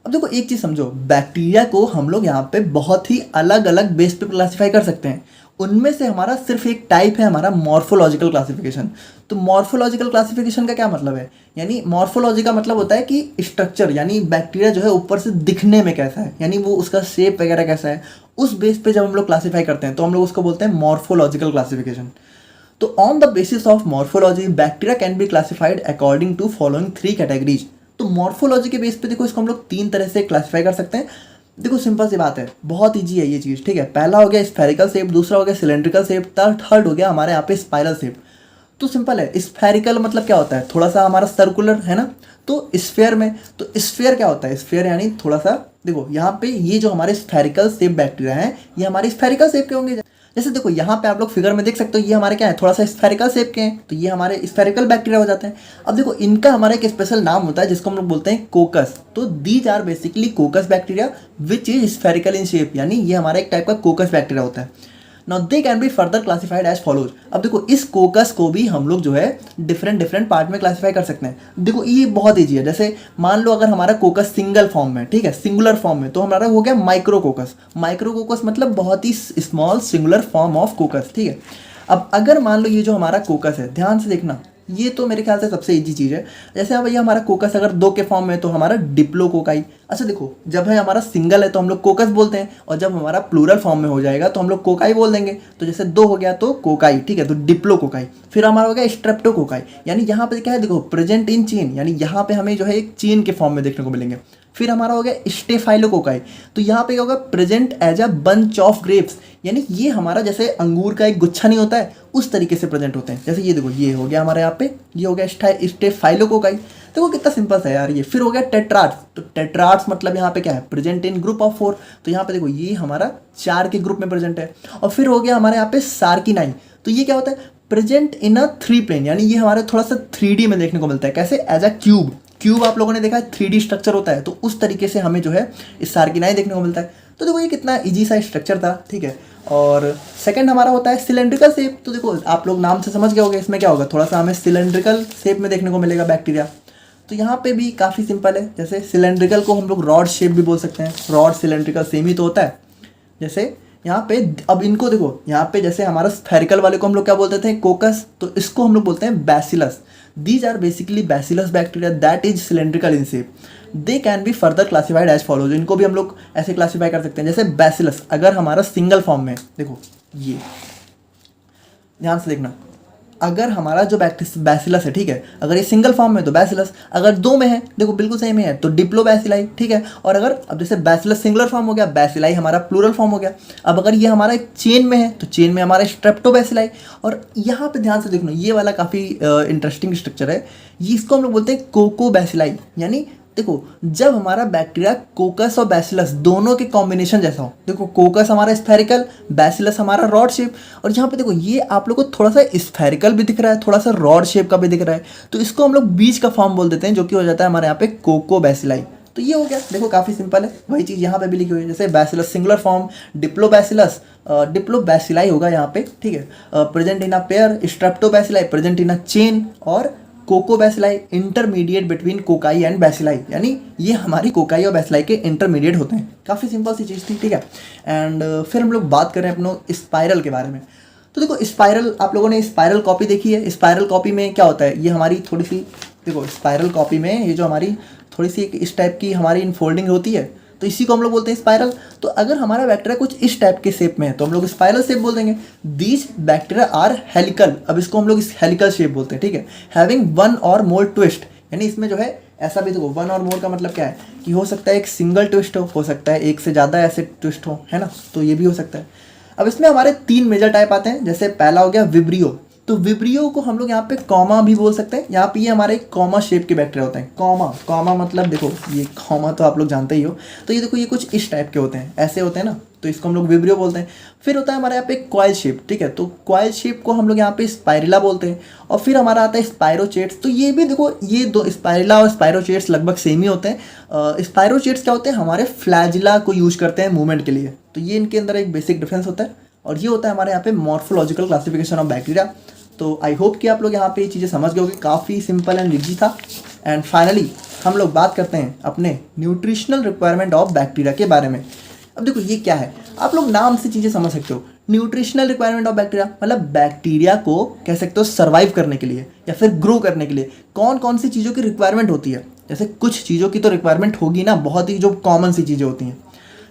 अब देखो एक चीज़ समझो, बैक्टीरिया को हम लोग यहाँ पे बहुत ही अलग अलग बेस पे क्लासीफाई कर सकते हैं। उनमें से हमारा सिर्फ एक टाइप है हमारा मॉर्फोलॉजिकल क्लासिफिकेशन। तो मॉर्फोलॉजिकल क्लासिफिकेशन का क्या मतलब है, यानी मॉर्फोलॉजी का मतलब होता है कि स्ट्रक्चर, यानी बैक्टीरिया जो है ऊपर से दिखने में कैसा है, यानी वो उसका शेप वगैरह कैसा है, उस बेस पे जब हम लोग क्लासीफाई करते हैं तो हम लोग उसको बोलते हैं मॉर्फोलॉजिकल क्लासिफिकेशन। तो on the basis of morphology bacteria can be classified according to following 3 categories. तो मॉर्फोलॉजी के बेस पे देखो इसको हम लोग 3 तरह से क्लासीफाई कर सकते हैं। देखो सिंपल सी बात है, बहुत ईजी है ये चीज़, ठीक है। पहला हो गया स्फेरिकल शेप, दूसरा हो गया सिलेंड्रिकल शेप, थर्ड हो गया हमारे यहाँ पे स्पाइरल शेप। तो सिंपल है, स्फेरिकल मतलब क्या होता है, थोड़ा सा हमारा सर्कुलर है ना। तो स्फेयर में, तो स्फेयर क्या होता है, स्फेयर यानी थोड़ा सा, देखो यहाँ पे ये जो हमारे स्फेरिकल शेप बैक्टीरिया हैं ये हमारे स्फेरिकल शेप के होंगे। जैसे देखो यहाँ पे आप लोग फिगर में देख सकते हो, ये हमारे क्या है, थोड़ा सा स्फेरिकल शेप के हैं, तो ये हमारे स्फेरिकल बैक्टीरिया हो जाते हैं। अब देखो इनका हमारा एक स्पेशल नाम होता है जिसको हम लोग बोलते हैं कोकस। तो these are basically coccus bacteria which is spherical in shape, यानी ये हमारा एक टाइप का कोकस बैक्टीरिया होता है। Now they can be further classified as follows. अब देखो इस कोकस को भी हम लोग जो है डिफरेंट पार्ट में क्लासिफाई कर सकते हैं। देखो ये बहुत ईजी है, जैसे मान लो अगर हमारा कोकस सिंगल फॉर्म में, ठीक है, सिंगुलर फॉर्म में, तो हमारा हो गया माइक्रो कोकस। माइक्रो कोकस मतलब बहुत ही small singular form of coccus, ठीक है। अब अगर मान लो ये जो हमारा कोकस है, ध्यान से देखना, ये तो मेरे ख्याल से सबसे इजी चीज़ है। जैसे अब भैया हमारा कोकस अगर 2 के फॉर्म में है तो हमारा डिप्लोकोकाई। अच्छा देखो जब है हमारा सिंगल है तो हम लोग कोकस बोलते हैं, और जब हमारा प्लूरल फॉर्म में हो जाएगा तो हम लोग कोकाई बोल देंगे। तो जैसे 2 हो गया तो कोकाई, ठीक है, तो डिप्लोकोकाई। फिर हमारा हो गया स्ट्रेप्टोकोकाई, यानी यहाँ पे क्या है, देखो प्रेजेंट इन चेन, यानी यहाँ पे हमें जो है एक चेन के फॉर्म में देखने को मिलेंगे। फिर हमारा हो गया स्टेफाइलोकोकाई, तो यहाँ पे क्या होगा, present as a bunch of grapes, यानी ये हमारा जैसे अंगूर का एक गुच्छा नहीं होता है उस तरीके से प्रेजेंट होते हैं। जैसे ये देखो ये हो गया हमारे यहाँ पे, ये हो गया स्टेफाइलोकोकाई। देखो कितना सिंपल है यार ये। फिर हो गया टेट्रार्ड्स, तो टेट्रार्ड्स मतलब यहाँ पे क्या है, प्रेजेंट इन ग्रुप ऑफ 4, तो यहाँ पे देखो ये हमारा 4 के ग्रुप में प्रेजेंट है। और फिर हो गया हमारे यहाँ पे सार्किनाई, तो ये क्या होता है, present in a three plane, यानी ये हमारे थोड़ा सा 3D में देखने को मिलता है। कैसे? As a cube. क्यूब आप लोगों ने देखा है 3D स्ट्रक्चर होता है, तो उस तरीके से हमें जो है इस सार्किनाई देखने को मिलता है। तो देखो ये कितना इजी सा स्ट्रक्चर था, ठीक है। और सेकंड हमारा होता है सिलेंड्रिकल शेप। तो देखो आप लोग नाम से समझ गए होंगे इसमें क्या होगा, थोड़ा सा हमें सिलेंड्रिकल शेप में देखने को मिलेगा बैक्टीरिया। तो यहाँ पे भी काफ़ी सिंपल है, जैसे सिलेंड्रिकल को हम लोग रॉड शेप भी बोल सकते हैं। रॉड सिलेंड्रिकल सेम ही तो होता है। जैसे यहाँ पे अब इनको देखो, यहाँ पे जैसे हमारा स्फेरिकल वाले को हम लोग क्या बोलते थे, कोकस, तो इसको हम लोग बोलते हैं bacillus. These are basically bacillus bacteria that is cylindrical in shape. They can be further classified as follows. इनको भी हम लोग ऐसे क्लासीफाई कर सकते हैं। जैसे बैसिलस अगर हमारा सिंगल फॉर्म में, देखो ये ध्यान से देखना, अगर हमारा जो बैसिलस है, ठीक है, अगर ये सिंगल फॉर्म में तो बैसिलस, अगर दो में है देखो बिल्कुल सेम है तो डिप्लोबैसिलाई, ठीक है। और अगर अब जैसे बैसिलस सिंगुलर फॉर्म हो गया, बैसिलाई हमारा प्लूरल फॉर्म हो गया। अब अगर ये हमारा एक चेन में है तो चेन में हमारा स्ट्रेप्टोबैसिलाई। और यहाँ पे ध्यान से देखना, ये वाला काफ़ी इंटरेस्टिंग स्ट्रक्चर है। ये इसको हम लोग बोलते हैं कोकोबैसिलाई। यानी देखो जब हमारा बैक्टीरिया कोकस और बैसिलस दोनों के कॉम्बिनेशन जैसा हो, देखो कोकस हमारा स्फेरिकल, बैसिलस हमारा रॉड शेप, और यहाँ पे देखो ये आप लोग को थोड़ा सा स्फेरिकल भी दिख रहा है, थोड़ा सा रॉड शेप का भी दिख रहा है, तो इसको हम लोग बीच का फॉर्म बोल देते हैं, जो कि हो जाता है हमारे यहाँ पे कोकोबैसिलाई। तो ये हो गया, देखो काफ़ी सिंपल है। वही चीज़ यहाँ पे भी लिखी हुई है, जैसे bacillus singular form diplobacillus, diplobacilli होगा यहाँ पे, ठीक है। Present in a pair, streptobacilli present in a chain, और coccobacilli intermediate between cocci and bacilli, यानी ये हमारी कोकाई और बैसिलाई के इंटरमीडिएट होते हैं। काफ़ी सिंपल सी चीज़ थी, ठीक है। एंड फिर हम लोग बात करें अपनों स्पाइरल के बारे में। तो देखो स्पाइरल, आप लोगों ने स्पाइरल कॉपी देखी है। स्पाइरल कॉपी में क्या होता है, ये हमारी थोड़ी सी, देखो स्पाइरल कॉपी में ये जो हमारी थोड़ी सी इस टाइप की हमारी इनफोल्डिंग होती है, तो इसी को हम लोग बोलते हैं स्पाइरल। तो अगर हमारा बैक्टीरिया कुछ इस टाइप के शेप में है तो हम लोग स्पाइरल शेप बोल देंगे। दीज बैक्टीरिया आर हेलिकल, अब इसको हम लोग इस हेलिकल शेप बोलते हैं, ठीक है। हैविंग वन और मोर ट्विस्ट, यानी इसमें जो है ऐसा भी, देखो वन और मोर का मतलब क्या है कि हो सकता है एक सिंगल ट्विस्ट हो सकता है एक से ज़्यादा ऐसे ट्विस्ट हो, है ना, तो ये भी हो सकता है। अब इसमें हमारे 3 मेजर टाइप आते हैं। जैसे पहला हो गया विब्रियो, तो विब्रियो को हम लोग यहाँ पे कॉमा भी बोल सकते हैं। यहाँ पे ये हमारे कॉमा शेप के बैक्टीरिया होते हैं। कॉमा, कॉमा मतलब देखो ये कॉमा तो आप लोग जानते ही हो, तो ये देखो ये कुछ इस टाइप के होते हैं, ऐसे होते हैं ना, तो इसको हम लोग विब्रियो बोलते हैं। फिर होता है हमारे यहाँ पे कॉइल शेप, ठीक है, तो कॉइल शेप को हम लोग यहाँ पे स्पाइरिला बोलते हैं। और फिर हमारा आता है स्पाइरोचेट्स, तो ये भी देखो ये दो स्पाइरिला और स्पाइरोचेट्स लगभग सेम ही होते हैं। स्पाइरोचेट्स क्या होते हैं, हमारे फ्लैजिला को यूज करते हैं मूवमेंट के लिए, तो ये इनके अंदर एक बेसिक डिफरेंस होता है। और ये होता है हमारे यहाँ पे मॉर्फोलॉजिकल क्लासिफिकेशन ऑफ बैक्टीरिया। तो आई होप कि आप लोग यहाँ पे ये चीज़ें समझ गए होंगे, काफ़ी सिंपल एंड इजी था। एंड फाइनली हम लोग बात करते हैं अपने न्यूट्रिशनल रिक्वायरमेंट ऑफ बैक्टीरिया के बारे में। अब देखो ये क्या है, आप लोग नाम से चीज़ें समझ सकते हो। न्यूट्रिशनल रिक्वायरमेंट ऑफ बैक्टीरिया मतलब बैक्टीरिया को कह सकते हो सर्वाइव करने के लिए या फिर ग्रो करने के लिए कौन कौन सी चीज़ों की रिक्वायरमेंट होती है। जैसे कुछ चीज़ों की तो रिक्वायरमेंट होगी ना, बहुत ही जो कॉमन सी चीज़ें होती हैं।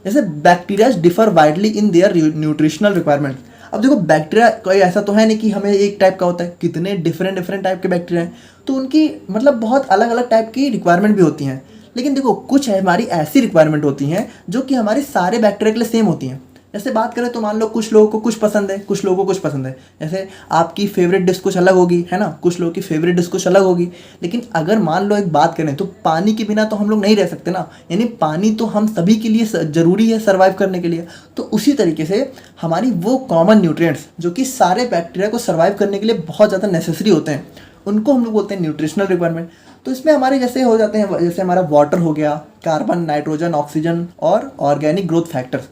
जैसे bacteria differ widely in their nutritional requirement. अब देखो बैक्टीरिया कोई ऐसा तो है नहीं कि हमें एक टाइप का होता है, कितने डिफरेंट टाइप के बैक्टीरिया हैं, तो उनकी मतलब बहुत अलग अलग टाइप की रिक्वायरमेंट भी होती हैं। लेकिन देखो कुछ हमारी ऐसी रिक्वायरमेंट होती हैं जो कि हमारे सारे बैक्टीरिया के लिए सेम होती हैं। जैसे बात करें तो मान लो कुछ लोगों को कुछ पसंद है, कुछ लोगों को कुछ पसंद है। जैसे आपकी फेवरेट डिश कुछ अलग होगी, है ना, कुछ लोगों की फेवरेट डिश कुछ अलग होगी। लेकिन अगर मान लो एक बात करें तो पानी के बिना तो हम लोग नहीं रह सकते ना, यानी पानी तो हम सभी के लिए ज़रूरी है सर्वाइव करने के लिए। तो उसी तरीके से हमारी वो कॉमन न्यूट्रिएंट्स जो कि सारे बैक्टीरिया को सर्वाइव करने के लिए बहुत ज़्यादा नेसेसरी होते हैं, उनको हम लोग बोलते हैं न्यूट्रिशनल रिक्वायरमेंट। तो इसमें हमारे जैसे हो जाते हैं, जैसे हमारा वाटर हो गया, कार्बन, नाइट्रोजन, ऑक्सीजन और ऑर्गेनिक ग्रोथ फैक्टर्स।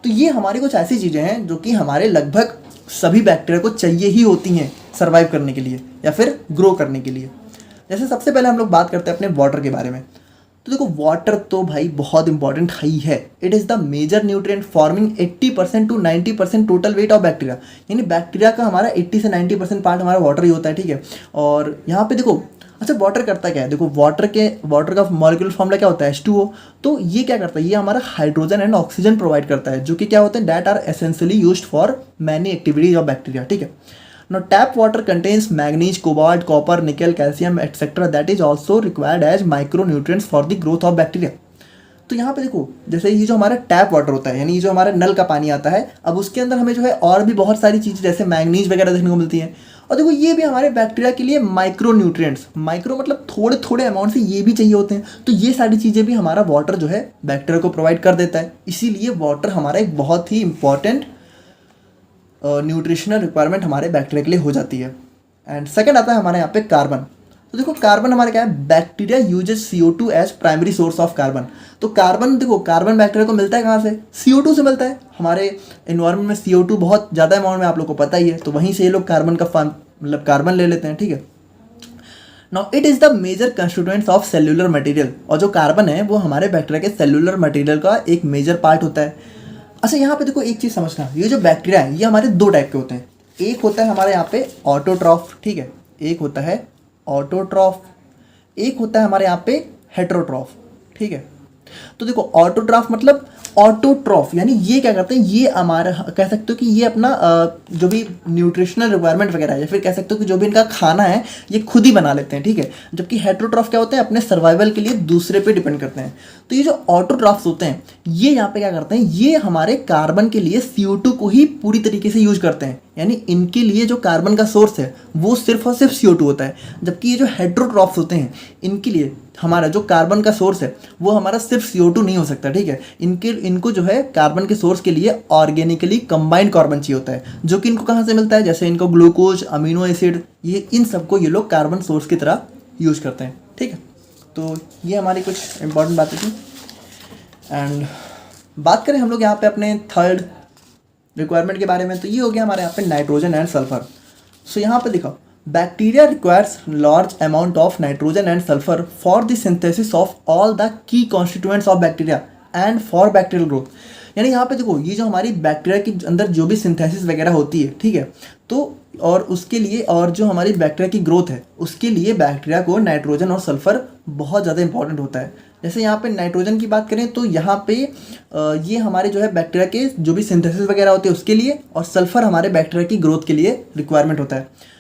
तो ये हमारी कुछ ऐसी चीज़ें हैं जो कि हमारे लगभग सभी बैक्टीरिया को चाहिए ही होती हैं सर्वाइव करने के लिए या फिर ग्रो करने के लिए। जैसे सबसे पहले हम लोग बात करते हैं अपने वाटर के बारे में। तो देखो वाटर तो भाई बहुत इंपॉर्टेंट ही है। It is the major nutrient forming 80% to 90% total weight of bacteria, यानी बैक्टीरिया का हमारा 80 से 90% पार्ट हमारा वाटर ही होता है, ठीक है। और यहाँ पे देखो अच्छा वाटर करता क्या है, देखो वाटर का मॉलिक्यूलर फॉर्मूला क्या होता है, H2O। तो ये क्या करता है, ये हमारा हाइड्रोजन एंड ऑक्सीजन प्रोवाइड करता है, जो कि क्या होते हैं, that are essentially used for many activities of bacteria, ठीक है। Now tap water contains manganese, cobalt, copper, nickel, calcium, etc. that is also required as micronutrients for the growth of bacteria. तो यहाँ पे देखो जैसे ये जो हमारा टैप वाटर होता है, यानी ये जो हमारा नल का पानी आता है, अब उसके अंदर हमें जो है और भी बहुत सारी चीज़ें जैसे मैंगनीज वगैरह देखने को मिलती हैं। और देखो ये भी हमारे बैक्टीरिया के लिए माइक्रो न्यूट्रिएंट्स, माइक्रो मतलब थोड़े थोड़े अमाउंट से ये भी चाहिए होते हैं। तो ये सारी चीज़ें भी हमारा वाटर जो है बैक्टीरिया को प्रोवाइड कर देता है। इसीलिए वाटर हमारा एक बहुत ही इंपॉर्टेंट न्यूट्रिशनल रिक्वायरमेंट हमारे बैक्टीरिया के लिए हो जाती है। एंड सेकंड आता है हमारे यहाँ पे कार्बन। तो देखो कार्बन हमारा क्या है, bacteria uses CO2 as primary source of carbon. तो कार्बन देखो, कार्बन बैक्टीरिया को मिलता है कहाँ से, CO2 से मिलता है। हमारे इन्वायरमेंट में CO2 बहुत ज़्यादा अमाउंट में आप लोग को पता ही है, तो वहीं से ये लोग कार्बन का मतलब कार्बन ले लेते हैं, ठीक है। Now it is the major constituents of cellular material. और जो कार्बन है वो हमारे बैक्टीरिया के सेल्यूलर मटेरियल का एक मेजर पार्ट होता है। अच्छा यहाँ पे देखो एक चीज़ समझना, ये जो बैक्टीरिया है ये हमारे दो टाइप के होते हैं। एक होता है हमारे यहाँ पे ऑटोट्रॉफ, ठीक है, एक होता है ऑटोट्रॉफ, एक होता है हमारे यहाँ पे हेटेरोट्रॉफ, ठीक है। तो देखो ऑटोट्रॉफ मतलब ऑटोट्रॉफ यानी ये क्या करते हैं, ये हमारा कह सकते हो कि ये अपना जो भी न्यूट्रिशनल रिक्वायरमेंट वगैरह है या फिर कह सकते हो कि जो भी इनका खाना है ये खुद ही बना लेते हैं, ठीक है। जबकि हेटेरोट्रॉफ क्या होते हैं, अपने सर्वाइवल के लिए दूसरे पे डिपेंड करते हैं। तो ये जो ऑटोट्रॉफ्स होते हैं ये यहाँ पे क्या करते हैं, ये हमारे कार्बन के लिए CO2 को ही पूरी तरीके से यूज करते हैं। यानी इनके लिए जो कार्बन का सोर्स है वो सिर्फ और सिर्फ CO2 होता है। जबकि ये जो हेटेरोट्रॉफ्स होते हैं इनके लिए हमारा जो कार्बन का सोर्स है वो हमारा सिर्फ CO2 नहीं हो सकता, ठीक है। इनको जो है कार्बन के सोर्स के लिए ऑर्गेनिकली कंबाइंड कार्बन चाहिए होता है, जो कि इनको कहाँ से मिलता है, जैसे इनको ग्लूकोज, अमीनो एसिड, ये इन सबको ये लोग कार्बन सोर्स की तरह यूज करते हैं, ठीक है। तो ये हमारी कुछ इंपॉर्टेंट बातें थी। एंड बात करें हम लोग यहाँ पे अपने थर्ड रिक्वायरमेंट के बारे में, तो ये हो गया हमारे यहाँ पे नाइट्रोजन एंड सल्फर। सो यहाँ पे देखो, bacteria requires large amount of nitrogen and sulphur for the synthesis of all the key constituents of bacteria and for bacterial growth. यानी यहाँ पे देखो ये जो हमारी बैक्टीरिया के अंदर जो भी सिंथेसिस वगैरह होती है, ठीक है, तो और उसके लिए और जो हमारी बैक्टीरिया की ग्रोथ है उसके लिए बैक्टीरिया को नाइट्रोजन और सल्फर बहुत ज़्यादा इंपॉर्टेंट होता है। जैसे यहाँ पे नाइट्रोजन की बात करें तो यहाँ पे ये हमारे जो है बैक्टीरिया के जो भी सिंथेसिस वगैरह होते हैं उसके लिए, और सल्फर हमारे बैक्टीरिया की ग्रोथ के लिए रिक्वायरमेंट होता है।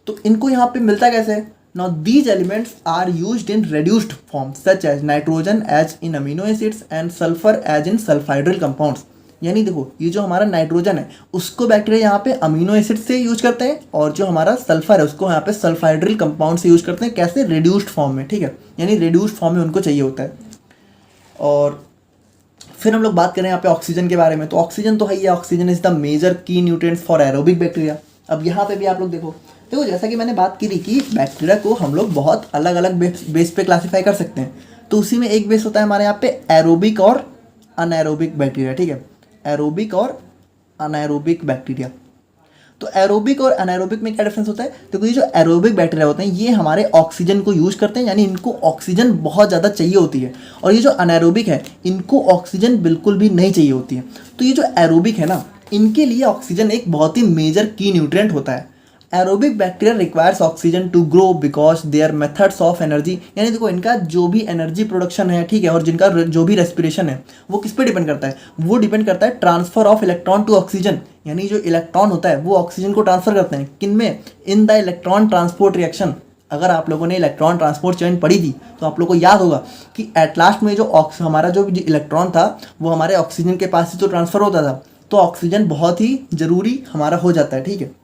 तो इनको यहाँ पे मिलता कैसे है, now these elements are used in reduced form such as nitrogen as in amino acids and sulphur as in sulphydryl compounds. यानी देखो ये जो हमारा नाइट्रोजन है उसको बैक्टीरिया यहाँ पे अमीनो एसिड से यूज करते हैं, और जो हमारा सल्फर है उसको यहाँ पे सल्फाइड्रल कंपाउंड से यूज करते हैं। कैसे, रेड्यूस्ड फॉर्म में, ठीक है, यानी रेड्यूस्ड फॉर्म में उनको चाहिए होता है। और फिर हम लोग बात करें यहाँ पे ऑक्सीजन के बारे में, तो ऑक्सीजन तो है ही, ऑक्सीजन इज द मेजर की न्यूट्रिएंट्स फॉर एरोबिक बैक्टीरिया। अब यहाँ पे भी आप लोग देखो जैसा कि मैंने बात की थी कि बैक्टीरिया को हम लोग बहुत अलग अलग बेस पे क्लासीफाई कर सकते हैं। तो उसी में एक बेस होता है हमारे यहाँ पे एरोबिक और अनएरोबिक बैक्टीरिया, ठीक है, एरोबिक और अनएरोबिक बैक्टीरिया। तो एरोबिक और अनएरोबिक में क्या डिफरेंस होता है, देखो ये जो एरोबिक बैक्टीरिया होते हैं ये हमारे ऑक्सीजन को यूज करते हैं, यानी इनको ऑक्सीजन बहुत ज़्यादा चाहिए होती है। और ये जो अनएरोबिक है इनको ऑक्सीजन बिल्कुल भी नहीं चाहिए होती है। तो ये जो एरोबिक है ना, इनके लिए ऑक्सीजन एक बहुत ही मेजर की न्यूट्रिएंट होता है। Aerobic bacteria requires oxygen to grow because their methods of energy, यानी देखो इनका जो भी एनर्जी प्रोडक्शन है, ठीक है, और जिनका जो भी रेस्पिरेशन है वो किस पे डिपेंड करता है, वो डिपेंड करता है transfer of electron to oxygen. यानी जो इलेक्ट्रॉन होता है वो ऑक्सीजन को ट्रांसफर करते हैं, किन में, in the electron transport reaction. अगर आप लोगों ने इलेक्ट्रॉन ट्रांसपोर्ट चेन पढ़ी थी तो आप लोगों को याद होगा कि एट लास्ट में जो हमारा जो इलेक्ट्रॉन था वो हमारे ऑक्सीजन के पास ही तो ट्रांसफर होता था। तो ऑक्सीजन बहुत ही ज़रूरी हमारा हो जाता है, ठीक है।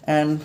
And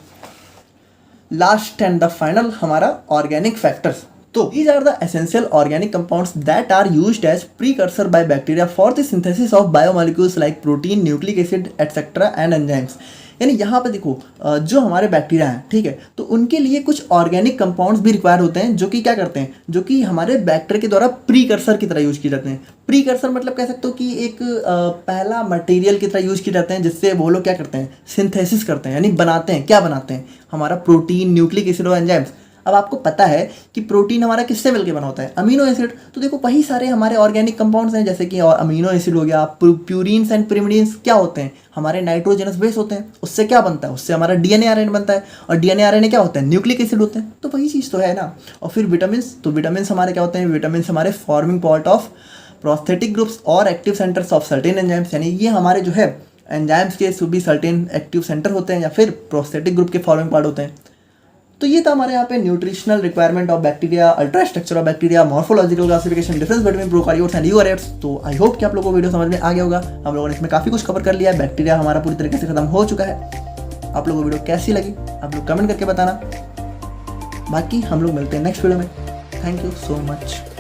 last and the final हमारा ऑर्गेनिक फैक्टर्स। तो these are the essential organic compounds that are used as precursor by bacteria for the synthesis of biomolecules like protein, nucleic acid, etc. and enzymes। यानी यहाँ पे देखो जो हमारे bacteria हैं, ठीक है, तो उनके लिए कुछ ऑर्गेनिक कंपाउंड्स भी रिक्वायर होते हैं जो कि क्या करते हैं, जो कि हमारे बैक्टीरिया के द्वारा प्रीकर्सर की तरह यूज किए जाते हैं। प्रीकर्सर मतलब कह सकते हो कि एक पहला मटेरियल की तरह यूज किए जाते हैं, जिससे वो लोग क्या करते हैं, सिंथेसिस करते हैं, यानी बनाते हैं। क्या बनाते हैं, हमारा प्रोटीन, न्यूक्लिक एसिड और एंजाइम्स। अब आपको पता है कि प्रोटीन हमारा किससे मिलकर बना होता है, अमीनो एसिड। तो देखो वही सारे हमारे ऑर्गेनिक कंपाउंड्स हैं, जैसे कि अमीनो एसिड हो गया, प्यूरिन्स एंड पिरिमिडिन्स क्या होते हैं, हमारे नाइट्रोजनस बेस होते हैं। उससे क्या बनता है, उससे हमारा डीएनए आरएनए बनता है, और डीएनए आरएनए क्या होता है, न्यूक्लिक एसिड होते हैं। तो वही चीज़ तो है ना। और फिर विटामिन्स, तो विटामिन्स हमारे क्या होते हैं, विटामिन्स हमारे forming part of prosthetic groups और active centres of certain enzymes. यानी ये हमारे जो है एंजाइम्स के भी सर्टेन एक्टिव सेंटर होते हैं या फिर प्रोस्थेटिक ग्रुप के फॉर्मिंग पार्ट होते हैं। तो ये था हमारे यहाँ पे nutritional requirement of bacteria, ultra structure of bacteria, morphological classification, difference between prokaryotes and eukaryotes. तो आई होप कि आप लोगों को वीडियो समझ में आ गया होगा। हम लोगों ने इसमें काफ़ी कुछ कवर कर लिया है। बैक्टीरिया हमारा पूरी तरीके से खत्म हो चुका है। आप लोगों को वीडियो कैसी लगी आप लोग कमेंट करके बताना। बाकी हम लोग मिलते हैं नेक्स्ट वीडियो में। Thank you so much.